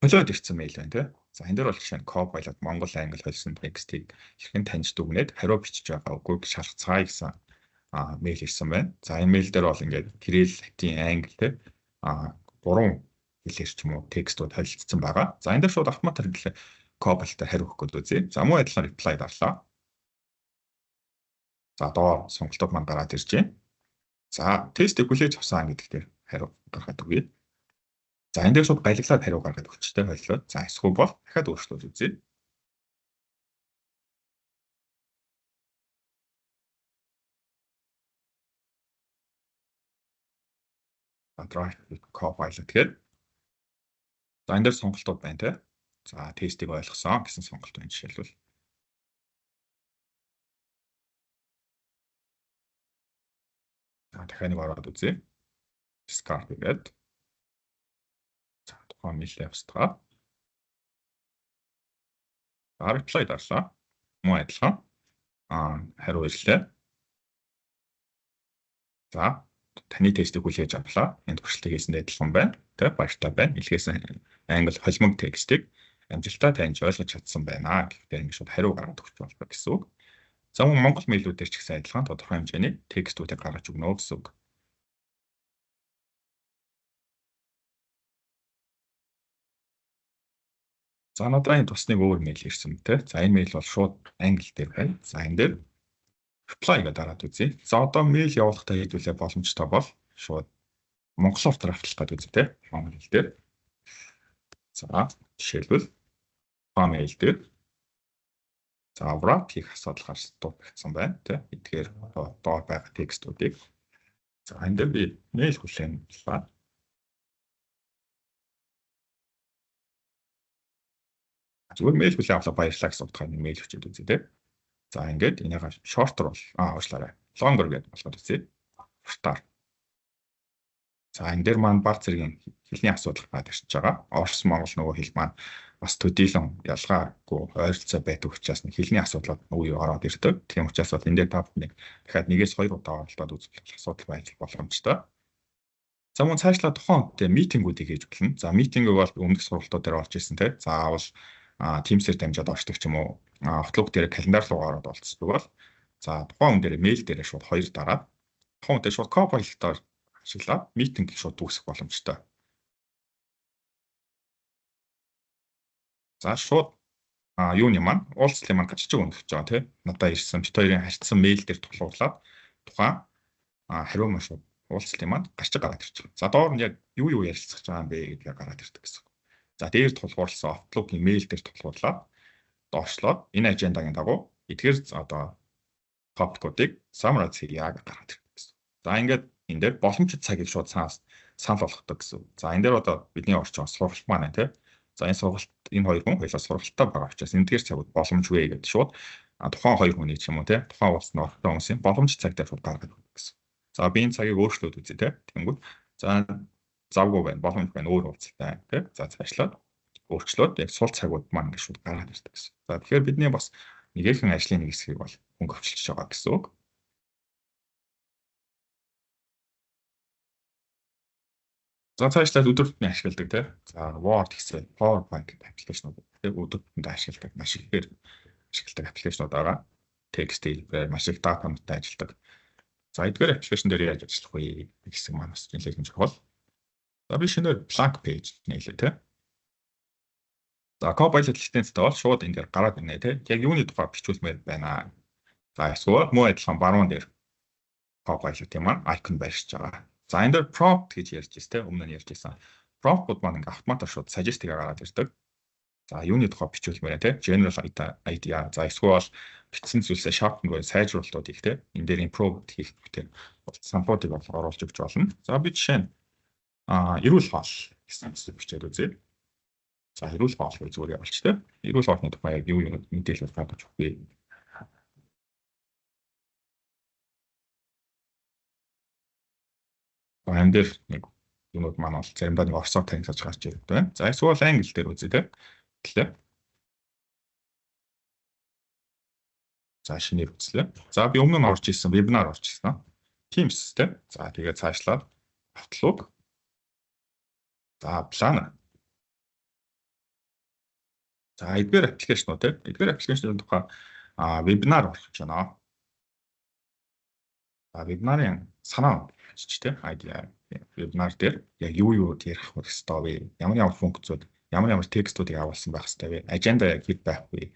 S2: холиод ирсэн мэйл байна тий. За энэ дээр бол жишээ нь Copilot Монгол англи хэлсэн текстийг хэрхэн таньж дүгнээд хариу бичиж байгаа үгүйг шалгацгаая гэсэн мэйл ирсэн байна. За энэ мэйл дээр бол ингээд Кирилл, Латин, англи тий 3 хэлээр ч юм уу текстүүд холилдсон байгаа. За энэ дээр шууд автоматар хэлээ Copilot хариу өгөх гээд үзье. За муу адилхан reply дарлаа. За доор сонголтууд маань гараад ирж байна. За тестийг хүлээж авсан гэдэгтээ хариу гаргаад өгье. За энэ дээр шууд баялаглаад хариу гаргаад өгчтэй боллоо. За эсвэл бол дахиад өөрчлөлт үзье. Drive Copilot гэдэг. За энэ дээр сонголтууд байна тий. За тестийг ойлгосон гэсэн сонголт байна жишээлбэл. За дахиад нэг ороод үзье. Discard гэдэг. За тухайн мэйлээ устгаа. За reply дарлаа. Муу адилхан. Хариу ирлээ. За таны тестийг хүлээж авлаа. Энд туршилтыг хийсэндээ адилхан байна. Тэ баяртай байна. Илгээсэн англи холимог текстийг амжилттай таньж ойлгож чадсан байна. Гэхдээ ингэ шууд хариу гаргад өгч болно гэсэн үг. За мөн монгол мэйлүүдээр ч гэсэн адилхан тодорхой хэмжээний текстүүдийг гаргаж өгнө гэсэн үг. За надад энэ тусныг өөр мэйл ирсэн тэ. За энэ мэйл бол шууд англи дээр байна. За энэ дээр reply гэдэг дараад үзье. За одоо мэйл явуулахтаа хийдүүлээ боломжтой бол шууд монголоор драфтлах гэдэг үзье тэ. Монгол хэл дээр. За жишээлбэл мэйл дээр. За wrap хийх асуудал гарч дутагдсан байна тэ. Эдгээр доор байгаа текстүүдийг. За энэ дээр би мэйл хүлээнлээ. Зүгээр мэйл хүлээн авлаа баярлалаа гэсэн утгаар нэг мэйл өчөөд үзье тэ. За ингээд энийгээ shorter бол уучлаарай. Longer гэдэг болгоод үзье. Уртаар. За энэ дээр маань баг зэргийн хэлний асуудал гараад ирж байгаа. Орос монгол нөгөө хэл маань бас төдийлөн ялгаагүй ойролцоо байдаг учраас хэлний асуудлууд үе ороод ирдэг. Тийм учраас бол энэ дээр та бүхэн дахиад 1-2 удаа оролдоод үзэх асуудал байж боломжтой. За мөн цаашлаа тухайн үедээ митингүүдийг хийж болно. За митингийг бол өмнөх сургалтууд дээр орж ирсэн те. Заавал Teams-ээр дамжаад орчдөг ч юм уу. Outlook дээр календар руу ороод олцдог бол за тухайн хүн дээр мэйл дээр шууд 2 дараад тухайн хүнтэй шууд Copilot-оор ашиглаад митинг шууд үүсгэх боломжтой. За шууд юуны маань уулзлын маань гачиж өгөх гэж байгаа тийм. Надад ирсэн бит хоёрын харьцсан мэйл дээр тулгуурлаад тухайн хариу маань шууд уулзлын маань гачиж гараад ирчих. За доор нь яг юу ярилцах гэж байгаа юм бэ гэдгээ гараад ирдэг гэсэн. За дээр тулгуурласан Outlook-ийн мэйл дээр тулгуурлаад доошлоод энэ ажендагийн дагуу эдгээр одоо топикуудыг summarize хийе гэж гаргаад ирдэг гэсэн. За ингээд энэ дээр боломжит цагийг шууд санал болгодог гэсэн. За энэ дээр одоо бидний орчин сургалт маань тий. За энэ сургалт энэ хоёр хүн хоёулаа сургалттай байгаа учраас эндгээр цагууд боломжгүй гэдэг шууд тухайн хоёр хүний ч юм уу тий. Тухайн улсны орхон хүмүүсийн боломжит цаг дээр шууд гаргаад ирдэг гэсэн. За би энэ цагийг өөрчлөөд үзье тий. Тэнгүүд за завгүй байна, боломж байна, өөр уулзалтай тий. За цаашлаад өөрчлөөд яг сул цагууд маань ингэ шууд гаргаад ирдэг гэсэн. За тэгэхээр бидний бас нэгэн ажлын нэг хэсгийг бол хөнгөвчлж байгаа гэсэн үг. За цаашлаад өдөр тутмын ашигладаг тий. За Word, Excel, PowerPoint гэх аппликейшнууд тий өдөр тутмын ашигладаг маш ихээр ашигладаг аппликейшнууд байгаа. Текст хэлбэрээр маш их дататай ажилладаг. За эдгээр аппликейшн дээр яаж ажиллах вэ гэсэн маань бас нэлээд хэмжих бол. За би шинээр blank page нээлээ тий. За Copilot assistant-тэй бол шууд энэ дээр гараад ирнэ тий. Яг юуны тухай бичүүлмээр байна. За эсвэл муу адилхан баруун дээр Copilot-ийн маань icon байршиж байгаа. За энэ дээр prompt гэж ярьж байна тий. Өмнө нь ярьж байсан. Prompt-ууд маань ингээ автоматар шууд suggest-ийг гараад ирдэг. За юуны тухай бичүүлмээр тий. General idea. За эсвэл бичсэн зүйлсээ sharpen-гүй сайжруулалтууд их тий. Энэ дээр improve хийх гэдэг самплуудыг оруулж өгч болно. За би жишээ нь эрүүл хоол гэсэн зүйлс бичээд үзье. За эрүүл хоол гэж зүгээр явуулч тий. Эрүүл хоолны тухай яг юу мэдээлэл гаргаж өгье. Энэ дээр нэг юмуд маань бол заримдаа нэг орсоор танилцаж гарч ирдэг байна. За эсвэл англи дээр үзье тий. Гэлээ. За шинээр үзлээ. За би өмнө нь орж ирсэн вебинар орж ирсэн. Teams тий. За тэгээд цаашлаад Outlook. За Planner. За эдгээр аппликейшнууд тий. Эдгээр аппликейшнуудын тухай вебинар орж байна. За вебинарын санаа ч тий. Idea вебинар дээр яг юу ярих хэрэгтэй вэ? Ямар функцүүд, ямар текстүүдийг агуулсан байх хэрэгтэй вэ? Аженда яг хэд байх вэ?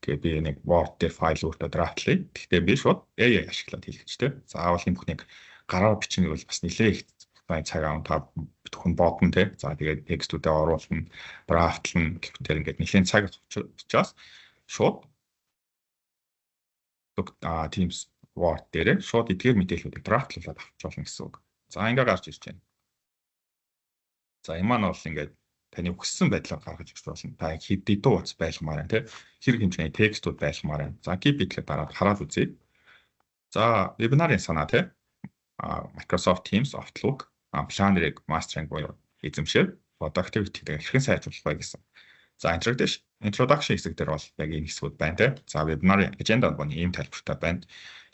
S2: Тэгээ би нэг Word дээр файл өөртөө драфтлая. Гэхдээ би шууд AI ашиглаад хийлгэж тий. Заавал энэ бүхнийг гараар бичнэ гэвэл бас нэлээд их цаг аав та бүхэн бодно тий. За тэгээд текстүүдээ оруулна, драфтлна гэхтэр ингээд нэлээд цаг учраас шууд Teams Word дээр шууд эдгээр мэдээллүүдийг драфтлуулаад авч болно гэсэн үг. За ингээ гарч ирж байна. За энэ маань бол ингээд таны хүссэн байдлаар гаргаж өгч болно. Та хэдий дууц байлгамаар байна тий. Хэрэг хэмжээний текстүүд байлгамаар байна. За keep гэхэд дараад хараад үзье. За вебинарын санаа тий. Microsoft Teams, Outlook, Planner-ыг mastering буюу эзэмшээд productivity-г хэрхэн сайжруулах вэ гэсэн. За introduction хэсэг дээр бол яг энэ хэсгүүд байна тий. За вебинарын agenda бол ийм тайлбартай байна.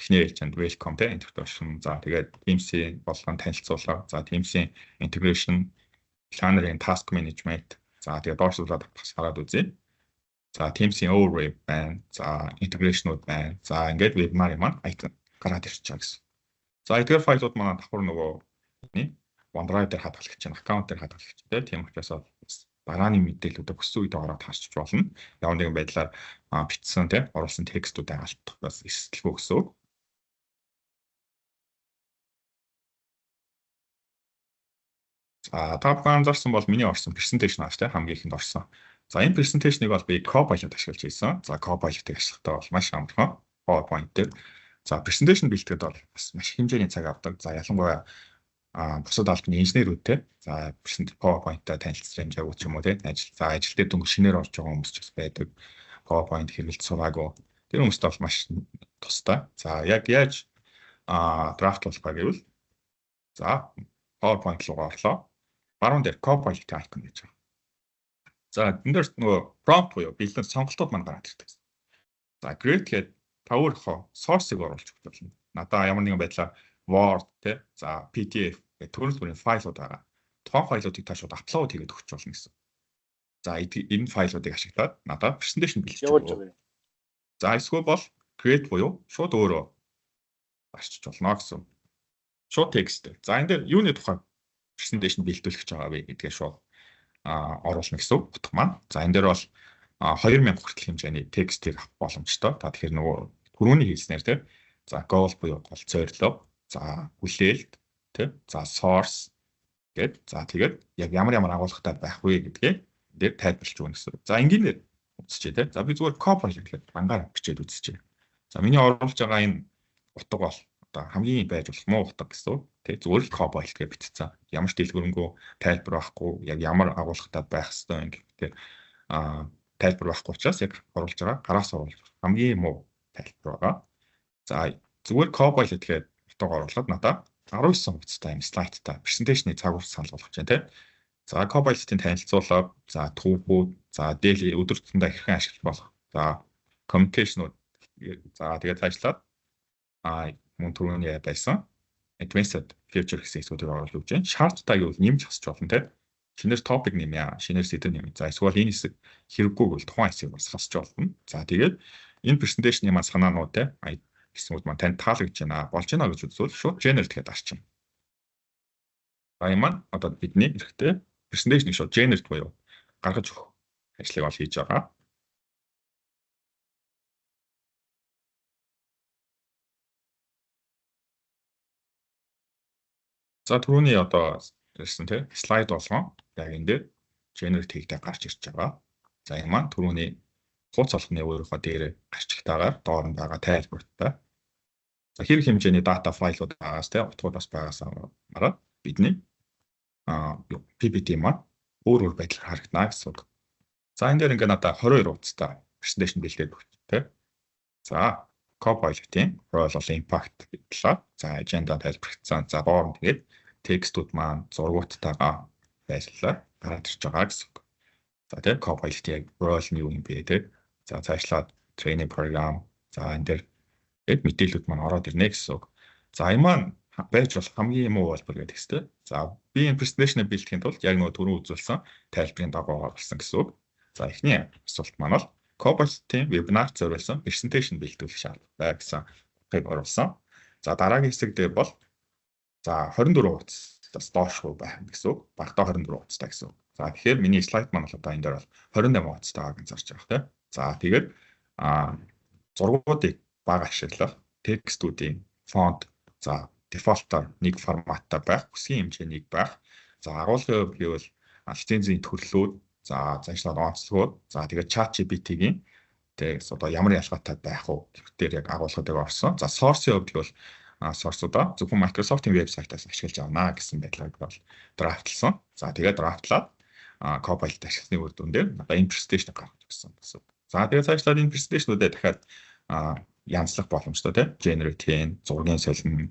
S2: Эхний ээлжинд welcome тий introduction. За тэгээд Teams-ийн болгон танилцуулга. За Teams-ийн integration, Planner-ийн task management. За тэгээд доошлуулаад хараад үзье. За Teams-ийн overview байна. За integration-ууд байна. За ингээд вебинарын маань icon гараад ирж байгаа гэсэн. За эдгээр файлууд маань давхар нөгөө OneDrive дээр хадгалагч чинь аккаунт дээр хадгалагч тийм учраас дарааны мэдээллүүдийг хүссэн үед ороод харчих болно. Ямар нэгэн байдлаар бичсэн тийм оруулсан текстүүдээ алдах бас эсэлгүй гэсэн үг. За та бүхэн анзаарсан бол миний орсон presentation ааш тийм хамгийн ихэнд орсон. За энэ presentation-ыг бол би Copilot ашиглаж хийсэн. За Copilot-ыг ашиглахдаа бол маш амархан PowerPoint дээр. За presentation бэлтгэхэд бол бас маш хэмжээний цаг авдаг. За ялангуяа бусад албаны инженерүүдтэй за PowerPoint-тай танилцж хэмжээг ч юм уу тийм ажил дээр дөнгөж шинээр орж байгаа хүмүүс ч бас байдаг. PowerPoint хэрэгэлж сураагүй. Тэр хүмүүст бол маш тустай. За яг яаж драфтлуулах вэ гэвэл за PowerPoint руу орлоо. Баруун дээр Copilot icon гэж байна. За энэ дээр нөгөө prompt буюу бэлдэн сонголтууд маань гараад ирдэг. За create гэдэг та өөрөө source-ыг оруулж өгч болно. Надаа ямар нэгэн байдлаар Word тий за PDF гэх төрөл бүрийн файлууд байгаа. Тухайн файлуудыг та шууд апплод хийгээд өгч болно гэсэн. За энэ файлуудыг ашиглаад надад presentation бэлдэж өгнө. За эсвэл бол create буюу шууд өөрөө арчиж болно гэсэн. Шууд текст. За энэ дээр юуны тухай presentation бэлдүүлэх гэж байгаа вэ гэдгээ шууд оруулна гэсэн утга маань. За энэ дээр бол 2000 хүртэл хэмжээний текстийг авах боломжтой. Та тэгэхээр нөгөө түрүүний хэлснээр тий за goal буюу гол зорилго, за хүлээлт тий за source гэд за тэгээд яг ямар агуулгатай байх вэ гэдгээ дээр тайлбарлаж өгнө гэсэн. За энгийнээр үзчихье тий. За би зүгээр Copilot гэхэд бангаар бичээд үзчихье. За миний оруулж байгаа энэ утга бол одоо хамгийн байж болох муу утга гэсэн. Тэг зүгээр л Copilot гэж бичсэн. Ямар ч дэлгэрэнгүй тайлбар байхгүй, яг ямар агуулгатай байх ёстой юм гэх тайлбар байхгүй учраас яг оруулж байгаа гараас оруулж хамгийн муу тайлбар байгаа. За зүгээр Copilot гэдэг утга оруулаад надад 19 утастай юм слайдтай презентацийн цаг хугацаа санал болгож байна те. За Copilot-ийн танилцуулга, за түүхүүд, за daily өдөр тутамдаа хэрхэн ашиглах болох. За communication-ууд за тэгээд цаашлаад мөн түрүүний байсан advanced feature гэсэн зүйлийг оруулж өгч байна. Шаардлагатай юу нэмж хасч болно те. Шинээр topic нэмье, шинээр сэдв нэмье. За эсвэл энэ хэсэг хэрэггүй бол тухайн хэсгийг бас хасч болно. За тэгээд энэ презентацийн маань санаанууд те гэсэн үг маань танд таалагдж байна, болж байна гэж үзвэл шууд generate гэдээ арчин. За энэ маань одоо бидний эрэхтэй презентацийг шууд generate буюу гаргаж өгөх ажлыг ол хийж байгаа. За түрүүний одоо ирсэн тийм слайд болгон яг энэ дээр generate хийхдээ гарч ирж байгаа. За энэ маань түрүүний хуудас олгоны өөрийнхөө дээр гарчлалтаагаар доор нь байгаа тайлбартай. За хэрэг хэмжээний дата файлууд байгаас тийм утгуудаас байгаас мараад бидний PPT маань өөр байдлаар харагдана гэсэн үг. За энэ дээр ингээд надад 22 утастай презентацийн бэлдээд өгч тийм. За Copilot-ийн role бол impact талаар за agenda тайлбарлагдсан. За доор нь тэгээд текстүүд маань зургуудтайгаа байрлалаар гараад ирж байгаа гэсэн үг. За тэгээд Copilot-ийн role нь юу юм бэ те. За цаашлаад training program за энэ дээр тэгээд мэдээлүүд маань ороод ирнэ гэсэн үг. За энэ маань байж болох хамгийн муу хэлбэр гэдэг хэвчээ. За би энэ презентацийг бэлтгэхийн тулд яг нөгөө түрүү үзүүлсэн тайлбарын дагуу оруулсан гэсэн үг. За эхний асуулт маань бол Copilot-ийн вебинар зориулсан презентацийн бэлтгүүлэх шаардлагатай гэсэн утгыг оруулсан. За дараагийн хэсэг дээр бол за 24 утастаас доошгүй байх гэсэн үг. Багтаа 24 утастай гэсэн үг. За тэгэхээр миний слайд маань бол одоо энэ дээр бол 28 утастай байгааг зарж байгаа тийм. За тэгээд зургуудыг бага ашиглах текстүүдийн фонт за дефолтоор нэг форматтай байх, бүсгийн хэмжээнийг байх. За агуулгын хувьд гэвэл лицензийн төрлүүд за цаашлаад онцлогууд за тэгээд ChatGPT-ийн тэгээс одоо ямар ялгаатай байх уу гэхдээ яг агуулгуудыг орсон. За source-ийн хувьд бол source-удаа зөвхөн Microsoft-ийн вебсайтаас ашиглаж авна гэсэн байдлаар бол драфтлсан. За тэгээд драфтлаад Copilot ашигласны үр дүн дээр энэ презентацийг гаргаж өгсөн гэсэн. За тэгээд цаашлаад энэ презентацнуудаа дахиад янзлах боломжтой тийм generate хийн, зургийн солино,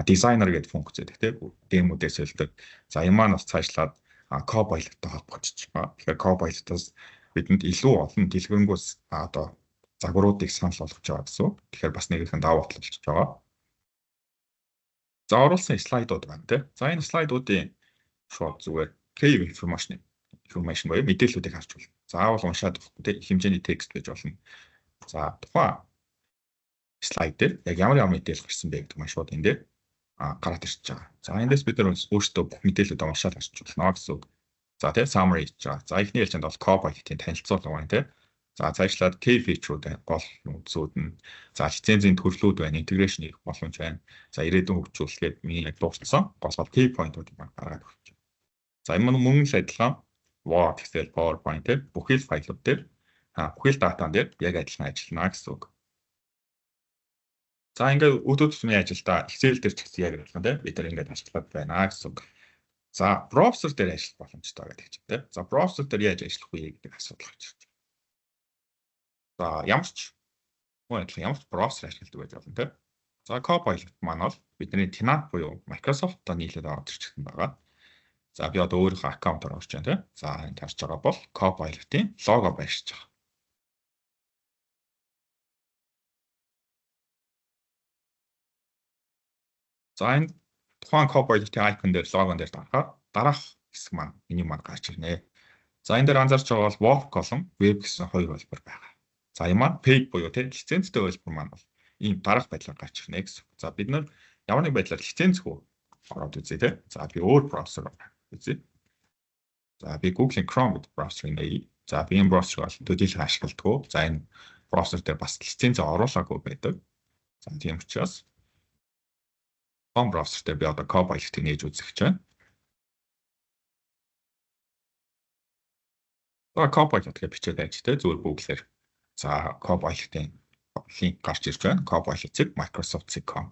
S2: designer гэдэг функц гэдэг тийм дэмүүдээ солидог. За энэ маань бас цаашлаад Copilot-тай холбогдож байгаа. Тэгэхээр Copilot-аас бидэнд илүү олон дэлгэрэнгүй одоо загваруудыг санал болгож байгаа гэсэн. Тэгэхээр бас нэгэн давуу тал болж байгаа. За оруулсан слайдууд байна тийм. За энэ слайдуудын шууд зүгээр key information буюу мэдээллүүдийг харж болно. Заавал уншаад тийм хэмжээний текст гэж болно. За тухайн слайд дээр яг ямар мэдээлэл гарсан бэ гэдэг маань шууд энэ дээр гараад ирж байгаа. За эндээс бид нар өөрсдөө бүх мэдээлэлүүд уншаад харж болно гэсэн үг. За тийм summary хийж байгаа. За эхний хэлжинд бол Copilot-ийн танилцуулга байна тийм. За цаашлаад key feature-ууд гол үндсүүд нь за лицензийн төрлүүд байна, integration хийх боломж байна. За ирээдүйн хөгжүүлэлгээд миний яг дууссан гол key point-уудыг гаргаад өгч байна. За энэ мөн л адилхан Word, Excel, PowerPoint тийм бүхэл файлууд дээр бүхэл датан дээр яг адилхан ажиллана гэсэн үг. За ингээд өдөр тутмын ажилдаа Excel дээр ч гэсэн яг адилхан тийм бид нар ингээд ажиллаад байна гэсэн үг. За browser дээр ажиллах боломжтой гэдэг чинь тийм. За browser дээр яаж ажиллах вэ гэдэг асуудал гарч ирж байна. За ямар ч browser ашигладаг байж болно тийм. За Copilot маань бол бидний tenant буюу Microsoft-тай нийлээд аваад ирчихсэн байгаа. За би одоо өөрийнхөө аккаунтаар орж байна тийм. За энэ харж байгаа бол Copilot-ийн лого байршиж байгаа. За энэ тухайн Copilot-ийн icon дээр логон дээр дарахаар дараах хэсэг маань миний маань гарч ирнэ. За энэ дээр анзаарч байгаа бол work column, web гэсэн хоёр хөлбөр байгаа. За энэ маань paid буюу тийм лицензтэй хөлбөр маань бол ийм дараах байдлаар гарч ирнэ гэсэн. За бид нар ямар нэг байдлаар лицензгүй ороод үзье тийм. За би өөр браузер үзье. За би Google Chrome гэдэг браузерыг нээе. За би энэ браузерыг төдийлөн ашигладаг. За энэ браузер дээр бас лиценз оруулаагүй байдаг. За тийм учраас Chrome браузер дээр би одоо Copilot-ыг нээж үзэх гэж байна. За Copilot гэж бичээд байж тээ зүгээр Google-ээр. За Copilot-ийн линк гарч ирж байна. Copilot-ийг Microsoft.com.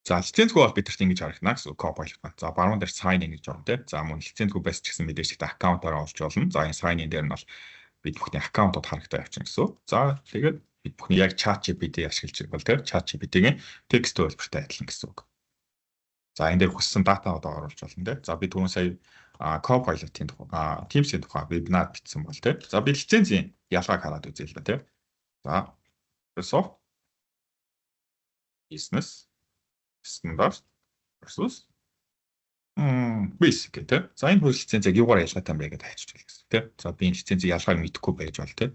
S2: За лицензгүй бол бидэрт ингэж харагдана гэсэн Copilot байна. За баруун дээр sign in гэж байна те. За мөн лицензгүй байсан ч гэсэн мэдээж ихтэй аккаунтаараа олж болно. За энэ sign in дээр нь бол бид бүхний аккаунтууд харагдаа явчихна гэсэн. За тэгээд бид бүхний яг ChatGPT ашиглаж байгаа те. ChatGPT-ийн текст хөлбөртэй адилхан гэсэн үг. За энэ дээр хүссэн датаудаа оруулж болно те. За би түрүүн сая Copilot-ийн тухай Teams-ийн тухай вебинар бичсэн бол те. За би лицензийн ялгааг хараад үзье л да те. За Microsoft Business Standard versus Basic гэдэг. За энэ хоёр лиценз яг юугаар ялгаатай юм бэ гэдээ хайчиж байна гэсэн тийм. За би энэ лицензийн ялгааг мэдэхгүй байж бол тийм.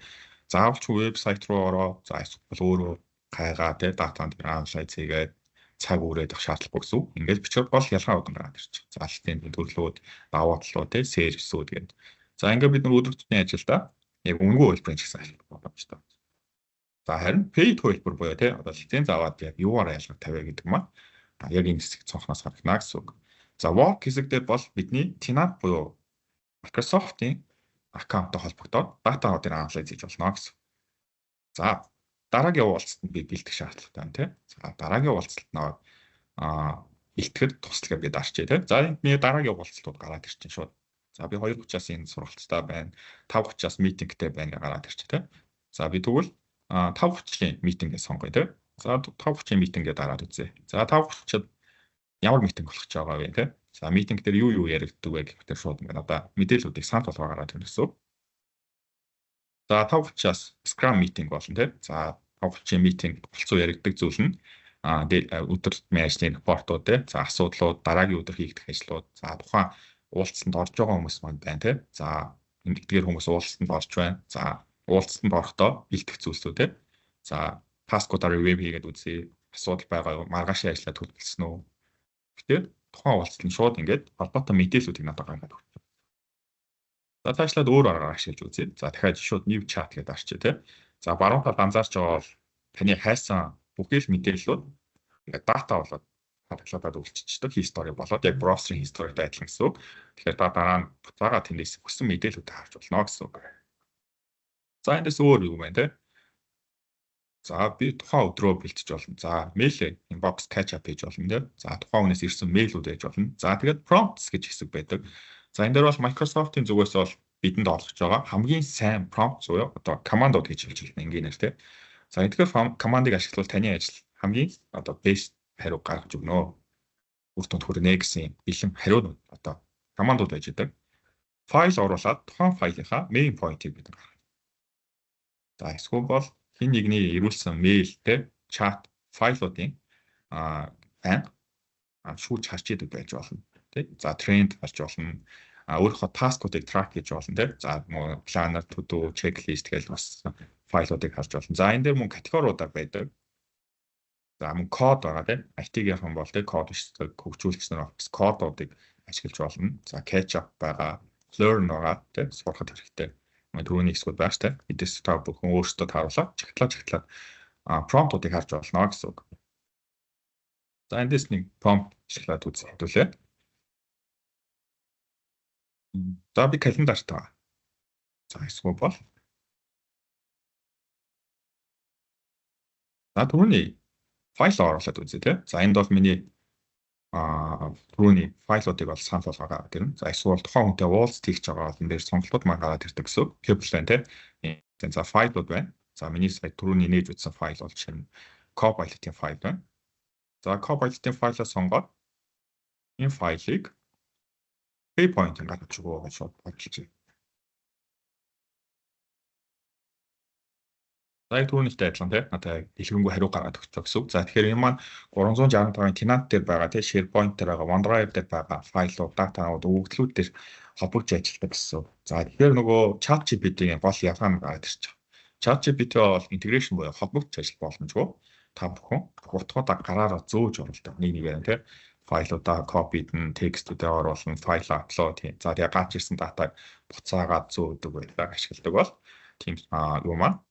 S2: Заавалч вебсайт руу ороо. За эсвэл өөрөө гайгаа тийм датанд анализ хийгээд цаг үрээд авах шаардлагагүй гэсэн. Ингээд бичвэл бол ялгаа удан гараад ирчих. За лицензийн төрлүүд, давуу талууд тийм сервисүүд гэдэг. За ингээд бид нар өдөр тутмын ажилдаа яг үнэгүй хөлбөрийн ч гэсэн ашиглах боломжтой. За харин paid хөлбөр буюу тийм одоо лиценз аваад яг юугаар ялгаа тавиа гэдэг маань яг энэ хэсэг цонхноос харагдана гэсэн үг. За work хэсэг дээр бол бидний tenant буюу Microsoft-ийн аккаунттай холбогдоод датаудыг анализ хийж болно гэсэн. За дараагийн уулзалтанд би бэлдэх шаардлагатай байна тийм. За дараагийн уулзалт наваа бэлтгэхэд туслахыг бид арчээ тийм. За энэ дараагийн уулзалтууд гараад ирчин шууд. За би 2:30-аас энэ сургалттай байна. 5:30-аас митингтэй байна гэж гараад ирчих тийм. За би тэгвэл 5:30-ийн митингээ сонгоё тийм. За 5:30-ийн митингээ дараад үзье. За 5:30-ад ямар митинг болох ч байгаа вэ тийм. За митинг дээр юу яригддаг вэ гэхээр шууд ингээд одоо мэдээллүүдийг санал болгоо гараад ирнэ гэсэн. За 5:30-аас Scrum митинг болно тийм. За 5:30-ийн митинг болцоо яригддаг зүйл нь өдөр тутмын ажлын репортууд тийм. За асуудлууд, дараагийн өдөр хийгдэх ажлууд, за тухайн уулзалтанд орж байгаа хүмүүс маань байна тийм. За эдгээр хүмүүс уулзалтанд орж байна. За уулзалтанд орохдоо бэлтгэх зүйлсүүд тийм. За таскуудаар review хийгээд үзье. Асуудал байгаа юу? Маргаашийн ажлаа төлөвлөсөн үү? Тэгэхээр тухайн уулзалтанд шууд ингээд холбоотой мэдээллүүдийг надад гаргаад өгч. За цаашлаад өөр аргаар ашиглаж үзье. За дахиад шууд new chat гэдээ арчээ тийм. За баруун талд анзаарч байгаа бол таны хайсан бүхэл мэдээллүүд ингээд дата болоод хадгалаад үлччихдэг history болоод яг browser-ийн history-тай адилхан гэсэн үг. Тэгэхээр дараа нь буцаага тэндээс хүссэн мэдээллүүдийг харж болно гэсэн үг. За эндээс өөр юу байна тийм. За би тухайн өдрөө бэлтэж болно. За mail inbox catch up хийж болно тийм. За тухайн хүнээс ирсэн мэйлүүд байж болно. За тэгээд prompts гэж хэсэг байдаг. За энэ дээр бол Microsoft-ийн зүгээс бол бидэнд олгож байгаа хамгийн сайн prompt буюу одоо командууд гэж хэлж байна энгийнээр тийм. За эдгээр командыг ашиглавал таны ажил хамгийн одоо best хариу гаргаж өгнө. Үр дүнд хүрнэ гэсэн бэлэн хариу одоо командууд байж байгаа. Файл оруулаад тухайн файлынхаа main point-ийг бид гаргана. За эсвэл бол хин нэгний ирүүлсэн мэйл те чат файлуудын банк шүүж харж идэг байж болно тий. За тренд харж болно. Өөрийнхөө таскуудыг трак хийж болно тий. За планер, to do, checklist гэж бас файлуудыг харж болно. За энэ дээр мөн категориудаар байдаг. За мөн код байгаа тий. IT-ийн бол тий код бичдэг хөгжүүлэгч нар кодуудыг ашиглаж болно. За catch up байгаа, learn байгаа тий. Сурахад хэрэгтэй. Түрүүний хэсгүүд байна шүү дээ. Эдээс та бүхэн өөрсдөө тааруулаад чагтлаад промптуудыг харж болно гэсэн үг. За эндээс нэг промпт ашиглаад үзүүлээ. За би календарт байгаа. За эсвэл бол за түрүүний файл оруулаад үзье тий. За энд бол миний түрүүний файлуудыг бол санал болгоо гэрнэ. За эсвэл тухайн хүнтэй уулз хийх байгаа бол энэ дээр сонголтууд маань гараад ирдэг гэсэн. Кэплэн тий. За файлууд байна. За миний сая түрүүний нээж үзсэн файл бол жишээ нь Copilot-ийн файл байна. За Copilot-ийн файлаа сонгоод энэ файлыг PowerPoint-ийг гаргаж өгөө гэж бодлоо. За түрүүнийхтэй адилхан тий. Надад дэлгэрэнгүй хариу гаргаад өгч байгаа гэсэн. За тэгэхээр энэ маань 365-ын tenant дээр байгаа тий SharePoint дээр байгаа OneDrive дээр байгаа файлууд, датаууд, өгөгдлүүд дээр холбогдож ажилладаг гэсэн. За тэгэхээр нөгөө ChatGPT-ийн гол ялгаа нь гараад ирж байгаа. ChatGPT бол integration буюу холбогдож ажиллах боломжгүй. Та бүхэн утгуудаа гараараа зөөж оруулдаг нэг нэгээр тий. Файлуудаа копидэн, текстүүдээ оруулна, файл апплод хийн. За тэгээ гарч ирсэн датаг буцаагаад зөөдөг байлаа ашигладаг бол тийм юу маань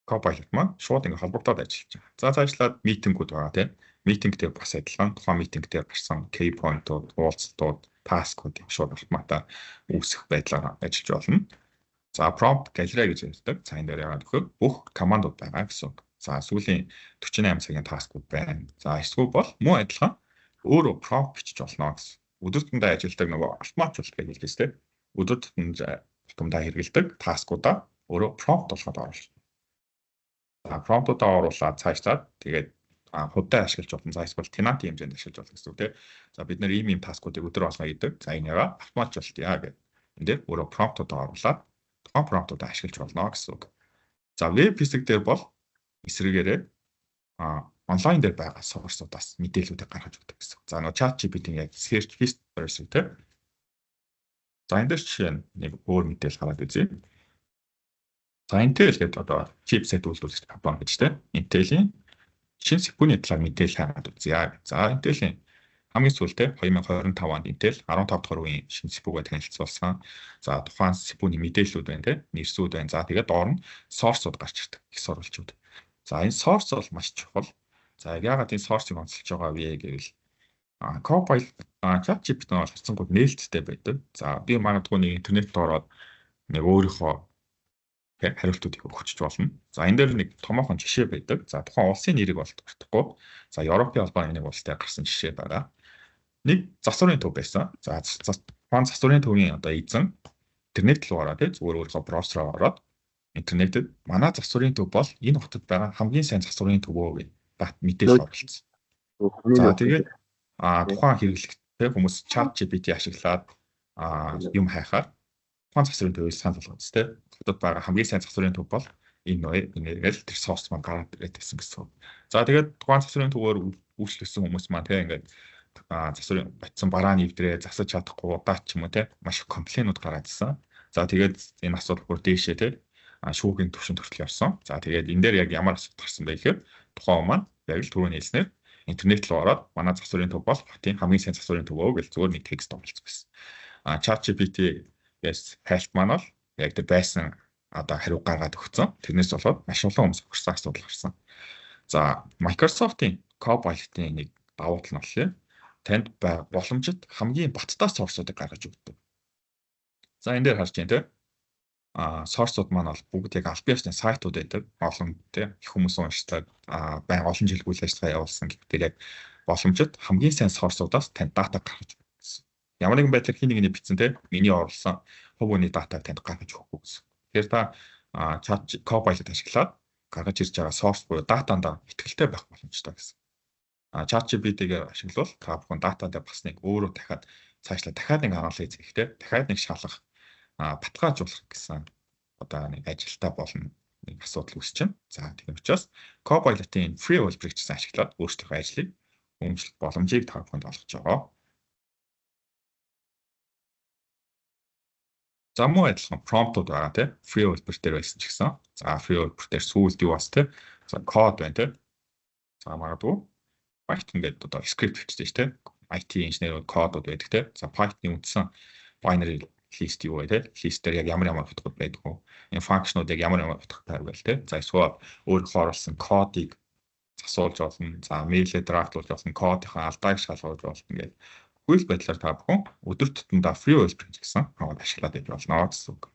S2: Copilot маань шууд ингэ холбогдоод ажиллаж байгаа. За цаашлаад митингүүд байгаа тийм. Митинг дээр бас адилхан тухайн митинг дээр гарсан key point-ууд, уулзалтууд, таскууд шууд автоматар үүсэх байдлаар ажиллаж болно. За prompt gallery гэж ярьдаг. За энэ дээр яагаад гэвэл бүх командууд байгаа гэсэн үг. За сүүлийн 48 цагийн таскууд байна. За эсвэл бол мөн адилхан өөрөө prompt бичиж болно гэсэн. Өдөр тутмын ажилладаг нөгөө автоматжуулалт гэж хэлдэг тийм. Өдөр тутмын хэрэгэлдэг таскуудаа өөрөө prompt болгоод оруулах. За prompt-уудаа оруулаад цаашлаад тэгээд худаа ашиглаж болно. За эсвэл tenant хэмжээнд ашиглаж болно гэсэн үг тийм. За бид нэр ийм таскуудыг өдөр болгоно гэдэг. За энэ яга автоматжуулалт яа гэдэг. Энд дээр өөрөө prompt-уудаа оруулаад тухайн prompt-уудаа ашиглаж болно гэсэн үг. За веб хэсэг дээр бол эсрэгээрээ онлайн дээр байгаа source-уудаас мэдээллүүдийг гаргаж өгдөг гэсэн. За нөгөө ChatGPT-ийн яг search history тийм. За энэ дээр жишээ нь нэг өөр мэдээлэл гараад үзье. За Intel гэдэг одоо chipset үйлдвэрлэгч компани гэж тийм. Intel-ийн шинэ CPU-ний талаар мэдээлэл хараад үзье. За Intel-ийн хамгийн сүүлдээ 2025 онд Intel 15 дахь үеийн шинэ CPU-г танилцуулсан. За тухайн CPU-ний мэдээллүүд байна тийм. Нэрсүүд байна. За тэгээд доор нь source-ууд гарч ирдэг. Их сурвалжууд. За энэ source бол маш чухал. За яагаад энэ source-ыг онцолж байгаа вэ гэвэл Copilot ChatGPT-тэй харьцангуй нээлттэй байдаг. За би магадгүй нэг интернет ороод нэг өөрийнхөө хариултуудыг өгч болно. За энэ дээр нэг томоохон жишээ байдаг. За тухайн улсын нэрийг бол дуртахгүй. За Европын албаны нэг улстай гарсан жишээ байгаа. Нэг засварын төв байсан. За тухайн засварын төвийн одоо эзэн интернет руу ороод зүгээр өөрийнхөө браузераар ороод интернетэд манай засварын төв бол энэ хотод байгаа хамгийн сайн засварын төвөө гэж мэдээлэл оруулсан. За тэгээд тухайн хэрэглэгчтэй хүмүүс ChatGPT ашиглаад юм хайхаар тухайн засварын төвөөс санал болгоц тийм. Хотод байгаа хамгийн сайн засварын төв бол энэ ингээл тэр source маань гараад ирээд байсан гэсэн. За тэгээд тухайн засварын төвөөр үйлчлүүлсэн хүмүүс маань тийм ингээд засварын батсан бараа нэвдрээ засаж чадахгүй удаач ч юм уу тийм маш их комплейнууд гараад ирсэн. За тэгээд энэ асуудал бүр дээшээ тийм шүүхийн түвшинд хүртэл явсан. За тэгээд энэ дээр яг ямар асуудал гарсан бэ гэхээр тухайн маань яг л түрүүний хэлснээр интернет руу ороод манай засварын төв бол хотын хамгийн сайн засварын төвөө гэж зүгээр нэг текст оруулсан байсан. ChatGPT-гээс хайлт маань бол яг тэр байсан одоо хариу гаргаад өгсөн. Тэрнээс болоод маш олон хүмүүс өгсөн асуудал гарсан. За Microsoft-ийн Copilot-ийн нэг давуу тал нь болохоор танд боломжит хамгийн баттай source-уудыг гаргаж өгдөг. За энэ дээр харж байна тийм. Source-ууд маань бол бүгд яг албан ёсны сайтууд байдаг. Олон тийм их хүмүүс уншдаг. Баян олон жил үйл ажиллагаа явуулсан гэхдээ яг боломжит хамгийн сайн source-уудаас танд дата гаргаж өгдөг гэсэн. Ямар нэгэн байдлаар хин нэгний бичсэн тийм миний оруулсан хувь хүний датаг танд гаргаж өгөхгүй гэсэн. Тэгэхээр та Copilot ашиглаад гаргаж ирж байгаа source буюу датанд итгэлтэй байх боломжтой гэсэн. ChatGPT-г ашиглавал та бүхэн датад бас нэг өөрөө дахиад цаашлаа дахиад нэг анализ хийхдээ дахиад нэг шалгах баталгаажуулах гэсэн одоо нэг ажилтаа болно нэг асуудал үүсэж байна. За тийм учраас Copilot-ийн free үйлбэрийг ч ашиглаад өөрсдийнхөө ажлыг өмчлөх боломжийг та бүхэнд олгож байгаа. За мөн адилхан prompt-ууд байгаа тийм free үйлбэр дээр байсан ч гэсэн. За free үйлбэр дээр сүүлд юу бас тийм. За код байна тийм. За магадгүй Python гэдэг одоо script бичдэг шүү дээ. IT инженерүүд кодууд байдаг тийм. За Python-ийн үндсэн binary list юу вэ тийм. List дээр яг ямар утгууд байдаг вэ? Энэ function-ууд яг ямар утгатай байв тийм. За эсвэл өөрийнхөө оруулсан кодыг засуулж болно. За mail-ээр драфтлуулж болно. Кодынхаа алдааг шалгуулж болно гэдэг. Үйл байдлаар та бүхэн өдөр тутмдаа free үйлбэр гэсэн хамт ашиглаад байж болно гэсэн үг.